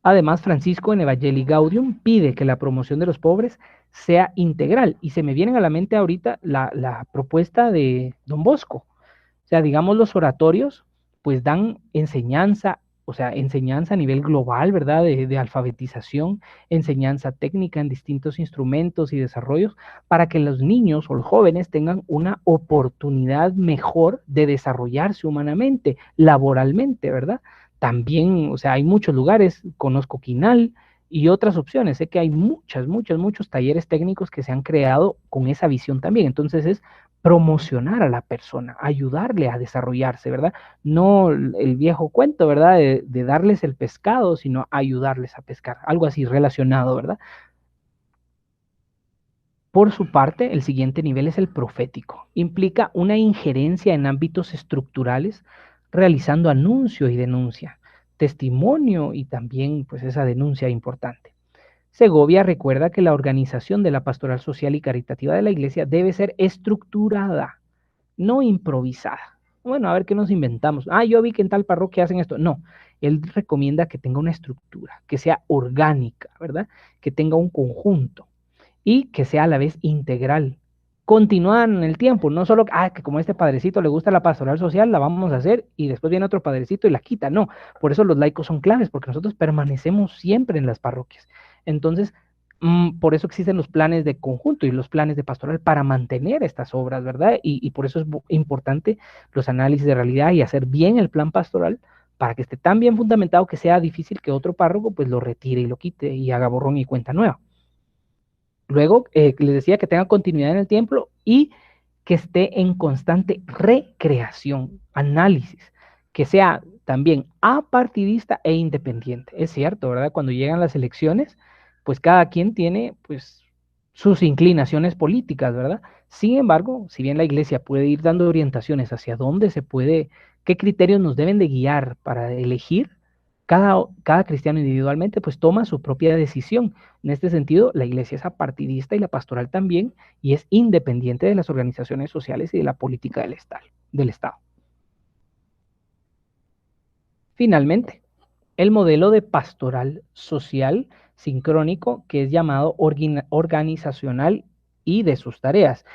Además, Francisco en Evangelii Gaudium pide que la promoción de los pobres sea integral, y se me vienen a la mente ahorita la propuesta de Don Bosco. O sea, digamos, los oratorios pues dan enseñanza, o sea, enseñanza a nivel global, ¿verdad? De alfabetización, enseñanza técnica en distintos instrumentos y desarrollos para que los niños o los jóvenes tengan una oportunidad mejor de desarrollarse humanamente, laboralmente, ¿verdad? También, o sea, hay muchos lugares, conozco Quinal y otras opciones, sé que hay muchos talleres técnicos que se han creado con esa visión también, entonces es promocionar a la persona, ayudarle a desarrollarse, ¿verdad? No el viejo cuento, ¿verdad? De darles el pescado, sino ayudarles a pescar, algo así relacionado, ¿verdad? Por su parte, el siguiente nivel es el profético. Implica una injerencia en ámbitos estructurales, realizando anuncio y denuncia, testimonio y también pues esa denuncia importante. Segovia recuerda que la organización de la pastoral social y caritativa de la iglesia debe ser estructurada, no improvisada. Bueno, a ver qué nos inventamos. Ah, yo vi que en tal parroquia hacen esto. No, él recomienda que tenga una estructura, que sea orgánica, ¿verdad? Que tenga un conjunto y que sea a la vez integral. Continúan en el tiempo, no solo, que como a este padrecito le gusta la pastoral social, la vamos a hacer y después viene otro padrecito y la quita. No, por eso los laicos son claves, porque nosotros permanecemos siempre en las parroquias. Entonces, por eso existen los planes de conjunto y los planes de pastoral para mantener estas obras, ¿verdad? Y por eso es importante los análisis de realidad y hacer bien el plan pastoral para que esté tan bien fundamentado que sea difícil que otro párroco pues lo retire y lo quite y haga borrón y cuenta nueva. Luego, les decía que tenga continuidad en el tiempo y que esté en constante recreación, análisis, que sea también apartidista e independiente. Es cierto, ¿verdad? Cuando llegan las elecciones, pues cada quien tiene pues sus inclinaciones políticas, ¿verdad? Sin embargo, si bien la iglesia puede ir dando orientaciones hacia dónde se puede, qué criterios nos deben de guiar para elegir, cada cristiano individualmente pues toma su propia decisión. En este sentido, la iglesia es apartidista y la pastoral también, y es independiente de las organizaciones sociales y de la política del Estado. Finalmente, el modelo de pastoral social sincrónico, que es llamado organizacional y de sus tareas.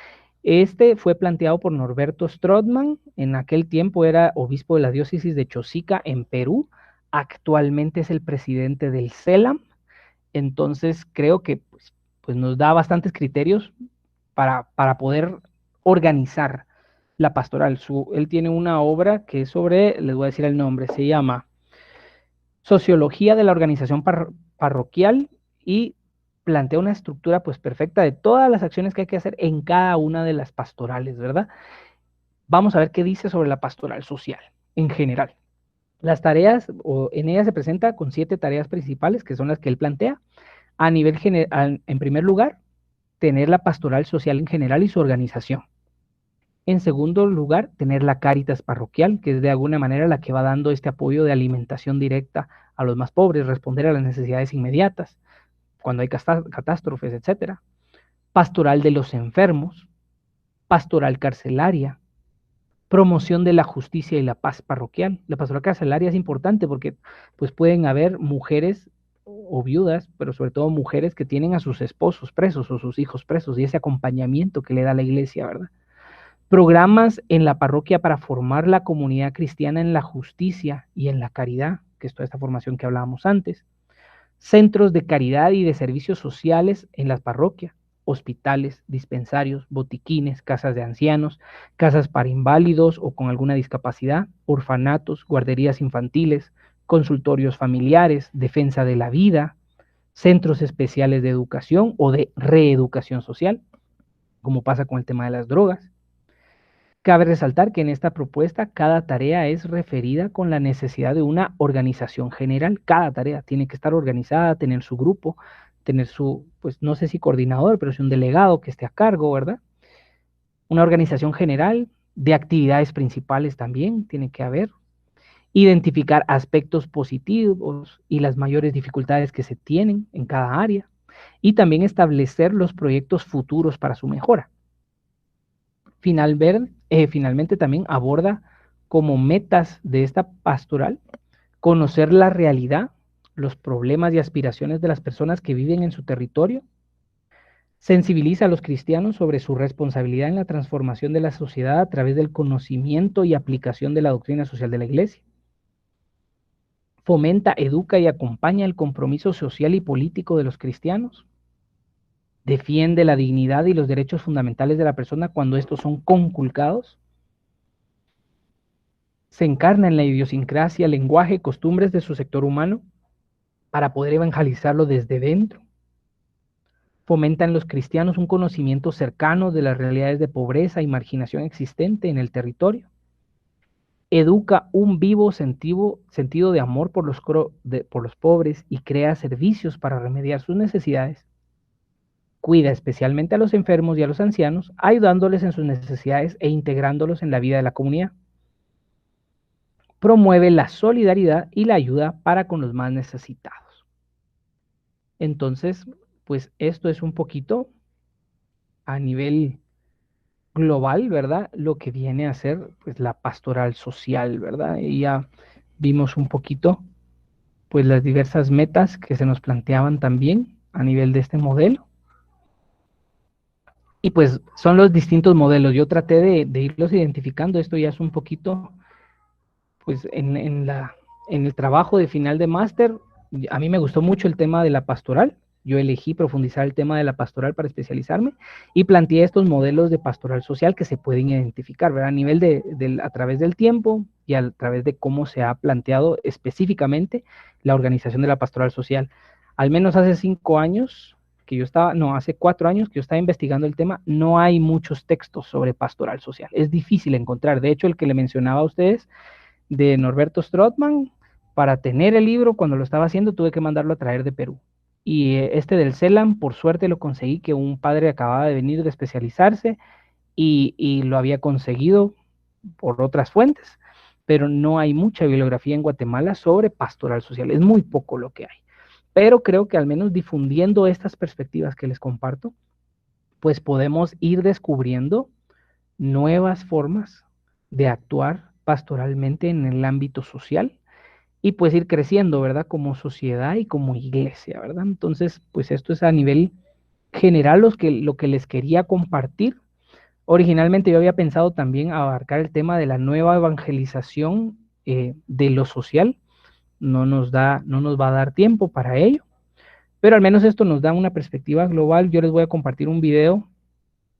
Este fue planteado por Norberto Strothmann, en aquel tiempo era obispo de la diócesis de Chosica en Perú, actualmente es el presidente del CELAM. Entonces creo que pues nos da bastantes criterios para poder organizar la pastoral. Él tiene una obra que es sobre, les voy a decir el nombre, se llama Sociología de la Organización Parroquial y plantea una estructura pues perfecta de todas las acciones que hay que hacer en cada una de las pastorales, ¿verdad? Vamos a ver qué dice sobre la pastoral social en general. Las tareas, en ella se presenta con 7 tareas principales, que son las que él plantea. A nivel general, en primer lugar, tener la pastoral social en general y su organización. En segundo lugar, tener la Cáritas parroquial, que es de alguna manera la que va dando este apoyo de alimentación directa a los más pobres, responder a las necesidades inmediatas, cuando hay catástrofes, etc. Pastoral de los enfermos, pastoral carcelaria, promoción de la justicia y la paz parroquial. La pastoral carcelaria es importante porque pues pueden haber mujeres o viudas, pero sobre todo mujeres que tienen a sus esposos presos o sus hijos presos y ese acompañamiento que le da la iglesia, ¿verdad? Programas en la parroquia para formar la comunidad cristiana en la justicia y en la caridad, que es toda esta formación que hablábamos antes. Centros de caridad y de servicios sociales en las parroquias, hospitales, dispensarios, botiquines, casas de ancianos, casas para inválidos o con alguna discapacidad, orfanatos, guarderías infantiles, consultorios familiares, defensa de la vida, centros especiales de educación o de reeducación social, como pasa con el tema de las drogas. Cabe resaltar que en esta propuesta cada tarea es referida con la necesidad de una organización general. Cada tarea tiene que estar organizada, tener su grupo, tener su, pues no sé si coordinador, pero sí un delegado que esté a cargo, ¿verdad? Una organización general de actividades principales también tiene que haber. Identificar aspectos positivos y las mayores dificultades que se tienen en cada área. Y también establecer los proyectos futuros para su mejora. Finalmente también aborda como metas de esta pastoral conocer la realidad, los problemas y aspiraciones de las personas que viven en su territorio, sensibiliza a los cristianos sobre su responsabilidad en la transformación de la sociedad a través del conocimiento y aplicación de la doctrina social de la iglesia. fomenta, educa y acompaña el compromiso social y político de los cristianos, defiende la dignidad y los derechos fundamentales de la persona cuando estos son conculcados, se encarna en la idiosincrasia, lenguaje, costumbres de su sector humano para poder evangelizarlo desde dentro, fomenta en los cristianos un conocimiento cercano de las realidades de pobreza y marginación existente en el territorio, educa un vivo sentido de amor por los pobres y crea servicios para remediar sus necesidades, cuida especialmente a los enfermos y a los ancianos, ayudándoles en sus necesidades e integrándolos en la vida de la comunidad, promueve la solidaridad y la ayuda para con los más necesitados. Entonces, pues esto es un poquito a nivel global, ¿verdad? Lo que viene a ser pues la pastoral social, ¿verdad? Y ya vimos un poquito pues las diversas metas que se nos planteaban también a nivel de este modelo. Y pues son los distintos modelos. Yo traté de irlos identificando. Esto ya es un poquito pues en el trabajo de final de máster. A mí me gustó mucho el tema de la pastoral. Yo elegí profundizar el tema de la pastoral para especializarme y planteé estos modelos de pastoral social que se pueden identificar, ¿verdad? A nivel a través del tiempo y a través de cómo se ha planteado específicamente la organización de la pastoral social. Al menos hace 5 años que yo estaba, no, hace 4 años que yo estaba investigando el tema, no hay muchos textos sobre pastoral social. Es difícil encontrar. De hecho, el que le mencionaba a ustedes de Norberto Strootman, para tener el libro, cuando lo estaba haciendo, tuve que mandarlo a traer de Perú. Y este del CELAM, por suerte lo conseguí, que un padre acababa de venir de especializarse y lo había conseguido por otras fuentes, pero no hay mucha bibliografía en Guatemala sobre pastoral social, es muy poco lo que hay. Pero creo que al menos difundiendo estas perspectivas que les comparto, pues podemos ir descubriendo nuevas formas de actuar pastoralmente en el ámbito social y pues ir creciendo, ¿verdad? Como sociedad y como iglesia, ¿verdad? Entonces, pues esto es a nivel general lo que les quería compartir. Originalmente yo había pensado también abarcar el tema de la nueva evangelización de lo social. No nos va a dar tiempo para ello, pero al menos esto nos da una perspectiva global. Yo les voy a compartir un video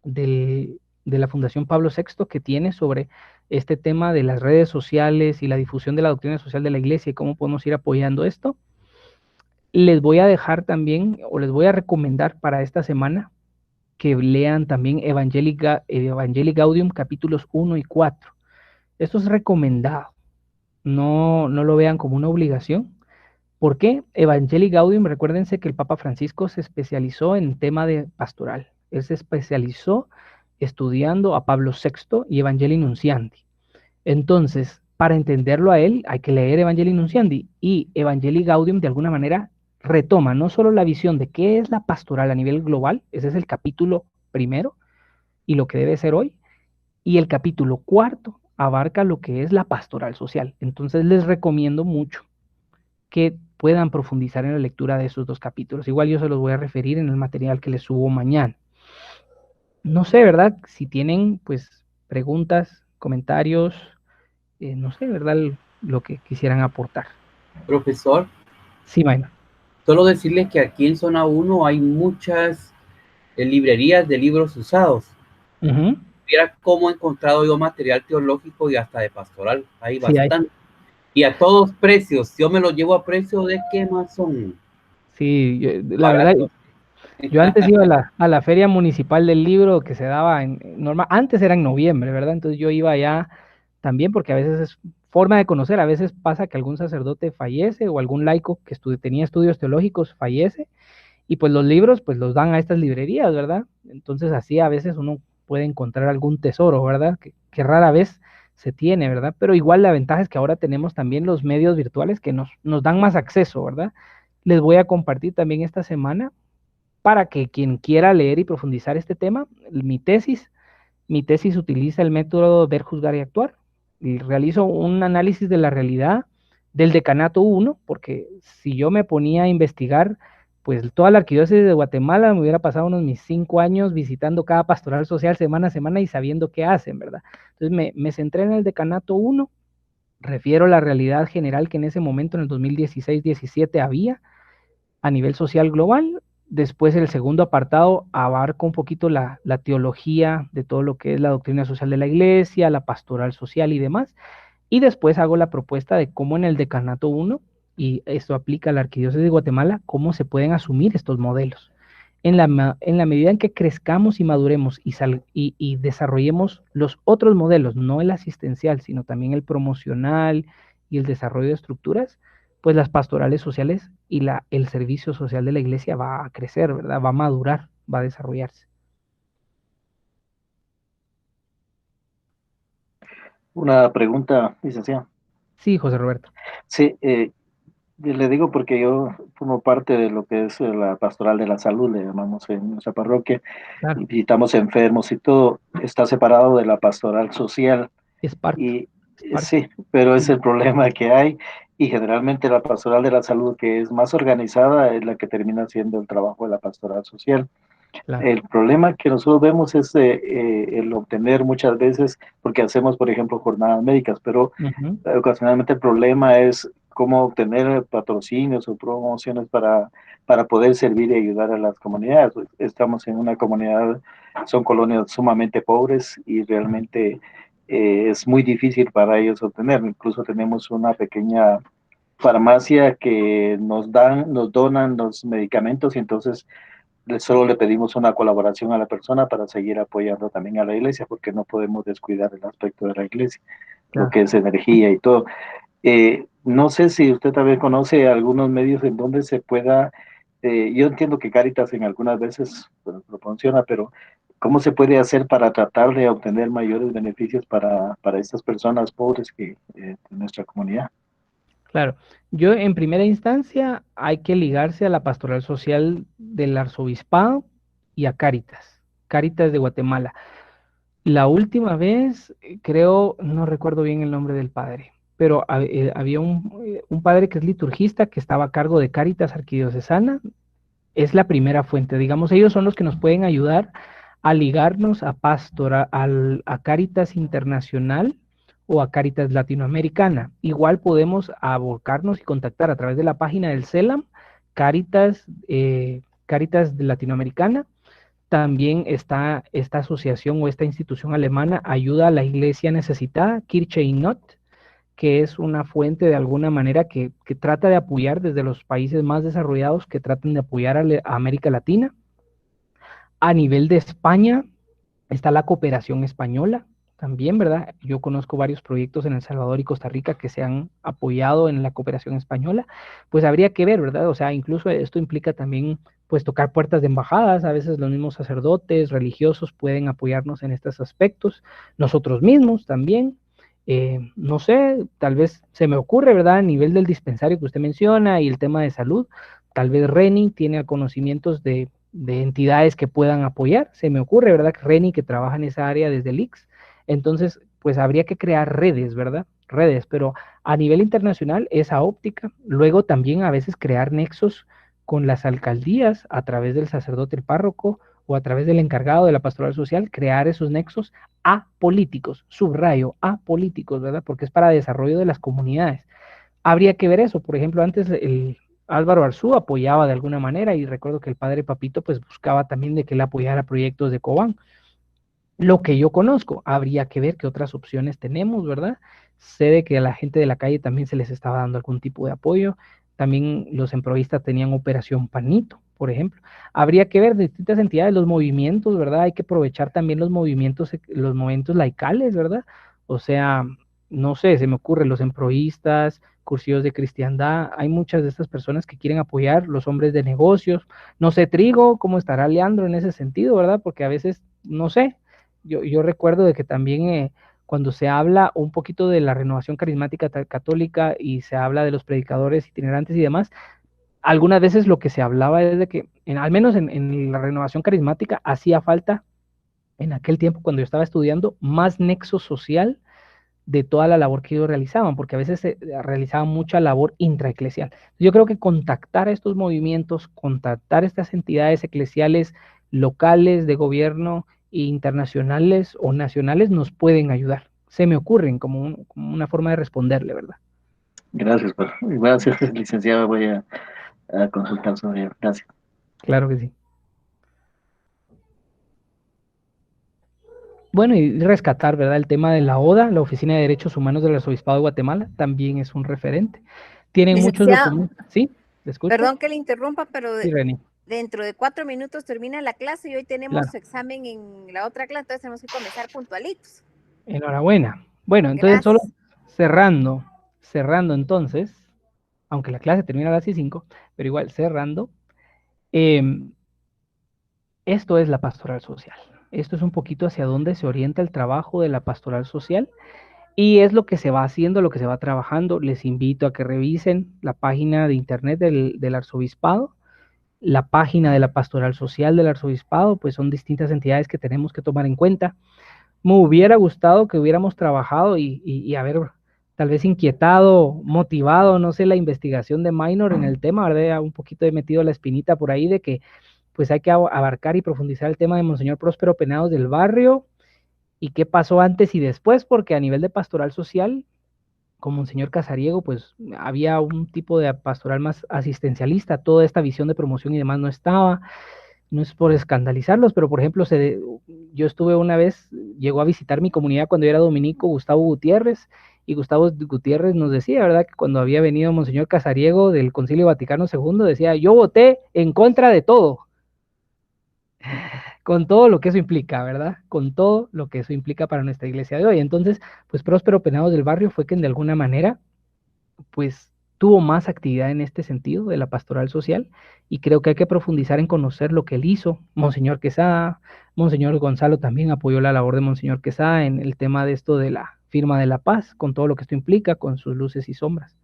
de la Fundación Pablo VI que tiene sobre este tema de las redes sociales y la difusión de la doctrina social de la iglesia y cómo podemos ir apoyando esto. Les voy a dejar también, o les voy a recomendar para esta semana, que lean también Evangelii Gaudium capítulos 1 y 4. Esto es recomendado, no lo vean como una obligación. ¿Por qué? Evangelii Gaudium, recuérdense que el Papa Francisco se especializó en tema de pastoral. Él se especializó estudiando a Pablo VI y Evangelii Nunciandi. Entonces, para entenderlo a él, hay que leer Evangelii Nunciandi, y Evangelii Gaudium de alguna manera retoma no solo la visión de qué es la pastoral a nivel global, ese es el capítulo primero y lo que debe ser hoy, y el capítulo cuarto abarca lo que es la pastoral social. Entonces les recomiendo mucho que puedan profundizar en la lectura de esos 2 capítulos. Igual yo se los voy a referir en el material que les subo mañana. No sé, ¿verdad? Si tienen, pues, preguntas, comentarios, no sé, ¿verdad? Lo que quisieran aportar. Profesor. Sí, Maynard. Solo decirles que aquí en Zona 1 hay muchas librerías de libros usados. Mira cómo he encontrado yo material teológico y hasta de pastoral. Hay bastante. Y a todos precios. Yo me los llevo a precio de qué más son. Sí, la verdad, yo antes iba a la feria municipal del libro que se daba antes era en noviembre, ¿verdad? Entonces yo iba allá también porque a veces es forma de conocer, a veces pasa que algún sacerdote fallece o algún laico que tenía estudios teológicos fallece y pues los libros pues los dan a estas librerías, ¿verdad? Entonces así a veces uno puede encontrar algún tesoro, ¿verdad? Que rara vez se tiene, ¿verdad? Pero igual la ventaja es que ahora tenemos también los medios virtuales que nos dan más acceso, ¿verdad? Les voy a compartir también esta semana para que quien quiera leer y profundizar este tema, mi tesis utiliza el método ver, juzgar y actuar. Y realizo un análisis de la realidad del decanato 1, porque si yo me ponía a investigar, pues toda la arquidiócesis de Guatemala me hubiera pasado mis 5 años visitando cada pastoral social semana a semana y sabiendo qué hacen, ¿verdad? Entonces me centré en el decanato 1, Refiero a la realidad general que en ese momento, en el 2016-17, había a nivel social global. Después el segundo apartado abarca un poquito la teología de todo lo que es la doctrina social de la iglesia, la pastoral social y demás. Y después hago la propuesta de cómo en el decanato 1, y esto aplica a la Arquidiócesis de Guatemala, cómo se pueden asumir estos modelos. En la medida en que crezcamos y maduremos y desarrollemos los otros modelos, no el asistencial, sino también el promocional y el desarrollo de estructuras, pues las pastorales sociales y el servicio social de la iglesia va a crecer, ¿verdad? Va a madurar, va a desarrollarse. Una pregunta, licenciado. Sí, José Roberto. Sí, le digo porque yo formo parte de lo que es la pastoral de la salud, le llamamos en nuestra parroquia, Claro. y visitamos enfermos y todo, está separado de la pastoral social. Es parte. Y sí, pero es el problema que hay, y generalmente la pastoral de la salud, que es más organizada, es la que termina haciendo el trabajo de la pastoral social. Claro. El problema que nosotros vemos es el obtener muchas veces, porque hacemos, por ejemplo, jornadas médicas, pero ocasionalmente el problema es cómo obtener patrocinios o promociones para poder servir y ayudar a las comunidades. Estamos en una comunidad, son colonias sumamente pobres y realmente es muy difícil para ellos obtener. Incluso tenemos una pequeña farmacia que nos donan los medicamentos, y entonces solo le pedimos una colaboración a la persona para seguir apoyando también a la iglesia, porque no podemos descuidar el aspecto de la iglesia, lo que es energía y todo. No sé si usted también conoce algunos medios en donde se pueda, yo entiendo que Cáritas en algunas veces lo proporciona, pero ¿cómo se puede hacer para tratar de obtener mayores beneficios para estas personas pobres de nuestra comunidad? Claro, yo en primera instancia hay que ligarse a la pastoral social del arzobispado y a Cáritas de Guatemala. La última vez, creo, no recuerdo bien el nombre del padre, pero había un padre que es liturgista que estaba a cargo de Cáritas Arquidiocesana. Es la primera fuente, digamos, ellos son los que nos pueden ayudar a ligarnos a a Cáritas Internacional o a Cáritas Latinoamericana. Igual podemos abocarnos y contactar a través de la página del CELAM, Cáritas Latinoamericana. También está esta asociación o esta institución alemana, Ayuda a la Iglesia Necesitada, Kirche in Not, que es una fuente de alguna manera que trata de apoyar desde los países más desarrollados, que tratan de apoyar a América Latina. A nivel de España está la Cooperación Española, también, ¿verdad? Yo conozco varios proyectos en El Salvador y Costa Rica que se han apoyado en la cooperación española. Pues habría que ver, ¿verdad? O sea, incluso esto implica también, pues, tocar puertas de embajadas. A veces los mismos sacerdotes, religiosos pueden apoyarnos en estos aspectos. Nosotros mismos también. No sé, tal vez se me ocurre, ¿verdad? A nivel del dispensario que usted menciona y el tema de salud, tal vez Reni tiene conocimientos de entidades que puedan apoyar. Se me ocurre, ¿verdad? Que Reni, que trabaja en esa área desde el IX. Entonces, pues habría que crear redes, ¿verdad? Redes, pero a nivel internacional esa óptica. Luego también a veces crear nexos con las alcaldías a través del sacerdote, el párroco, o a través del encargado de la pastoral social, crear esos nexos apolíticos, subrayo, apolíticos, ¿verdad? Porque es para desarrollo de las comunidades. Habría que ver eso. Por ejemplo, antes el Álvaro Arzú apoyaba de alguna manera, y recuerdo que el padre Papito pues buscaba también de que él apoyara proyectos de Cobán. Lo que yo conozco, habría que ver qué otras opciones tenemos, ¿verdad? Sé de que a la gente de la calle también se les estaba dando algún tipo de apoyo. También los emprovistas tenían Operación Panito, por ejemplo. Habría que ver distintas entidades, los movimientos, ¿verdad? Hay que aprovechar también los movimientos laicales, ¿verdad? O sea, no sé, se me ocurre los emprovistas, cursillos de cristiandad. Hay muchas de estas personas que quieren apoyar, los hombres de negocios. No sé, Trigo, cómo estará Leandro en ese sentido, ¿verdad? Porque a veces, no sé, yo recuerdo de que también cuando se habla un poquito de la renovación carismática católica y se habla de los predicadores itinerantes y demás, algunas veces lo que se hablaba es de que, al menos en la renovación carismática, hacía falta, en aquel tiempo cuando yo estaba estudiando, más nexo social de toda la labor que ellos realizaban, porque a veces se realizaba mucha labor intraeclesial. Yo creo que contactar a estos movimientos, contactar a estas entidades eclesiales locales de gobierno, internacionales o nacionales, nos pueden ayudar. se me ocurren como una forma de responderle, ¿verdad? Gracias, gracias, licenciado. Voy a consultar sobre ello. Gracias. Claro que sí. Bueno, y rescatar, ¿verdad? El tema de la ODA, la Oficina de Derechos Humanos del Arzobispado de Guatemala, también es un referente. Tienen muchos documentos. ¿Sí? ¿Le escucho? Perdón que le interrumpa, pero sí, dentro de 4 minutos termina la clase y hoy tenemos claro. examen en la otra clase, entonces tenemos que comenzar puntualitos. Enhorabuena. Bueno, entonces solo cerrando entonces, aunque la clase termina a las 5, pero igual cerrando, esto es la pastoral social. Esto es un poquito hacia dónde se orienta el trabajo de la pastoral social y es lo que se va haciendo, lo que se va trabajando. Les invito a que revisen la página de internet del arzobispado, la página de la pastoral social del arzobispado, pues son distintas entidades que tenemos que tomar en cuenta. Me hubiera gustado que hubiéramos trabajado y haber tal vez inquietado, motivado, no sé, la investigación de Minor en el tema, ¿verdad? Un poquito he metido la espinita por ahí de que pues hay que abarcar y profundizar el tema de Monseñor Próspero Penados del Barrio y qué pasó antes y después, porque a nivel de pastoral social, con Monseñor Casariego, pues había un tipo de pastoral más asistencialista, toda esta visión de promoción y demás no estaba. No es por escandalizarlos, pero por ejemplo, yo estuve una vez, llegó a visitar mi comunidad cuando yo era dominico, Gustavo Gutiérrez, y Gustavo Gutiérrez nos decía, ¿verdad?, que cuando había venido Monseñor Casariego del Concilio Vaticano II, decía, yo voté en contra de todo, con todo lo que eso implica, ¿verdad? Con todo lo que eso implica para nuestra iglesia de hoy. Entonces, pues Próspero Penados del Barrio fue quien de alguna manera, pues tuvo más actividad en este sentido de la pastoral social y creo que hay que profundizar en conocer lo que él hizo. Monseñor Quesada, Monseñor Gonzalo también apoyó la labor de Monseñor Quesada en el tema de esto de la firma de la paz, con todo lo que esto implica, con sus luces y sombras.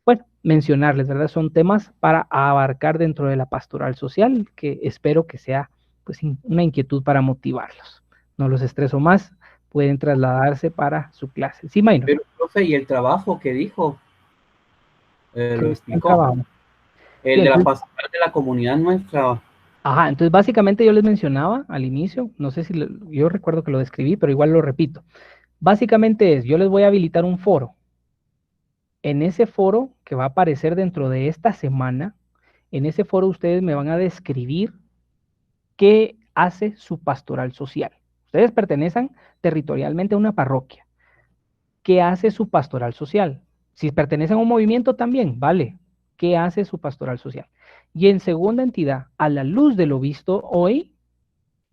Bueno, mencionarles, ¿verdad? Son temas para abarcar dentro de la pastoral social, que espero que sea pues una inquietud para motivarlos. No los estreso más, pueden trasladarse para su clase. Sí, Maynor. Pero, profe, ¿y el trabajo que dijo? Lo explicó. El de la pastoral de la comunidad nuestra. Ajá, entonces básicamente yo les mencionaba al inicio, no sé si yo recuerdo que lo describí, pero igual lo repito. Básicamente es, yo les voy a habilitar un foro. En ese foro que va a aparecer dentro de esta semana, en ese foro ustedes me van a describir qué hace su pastoral social. Ustedes pertenecen territorialmente a una parroquia. ¿Qué hace su pastoral social? Si pertenecen a un movimiento también, vale. ¿Qué hace su pastoral social? Y en segunda entidad, a la luz de lo visto hoy,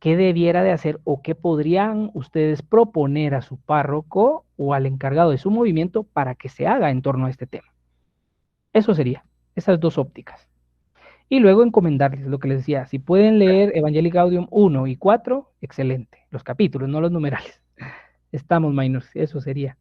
¿qué debiera de hacer o qué podrían ustedes proponer a su párroco o al encargado de su movimiento para que se haga en torno a este tema? Eso sería, esas dos ópticas. Y luego encomendarles lo que les decía, si pueden leer Evangelii Gaudium 1 y 4, excelente, los capítulos, no los numerales. Estamos, Minors, eso sería.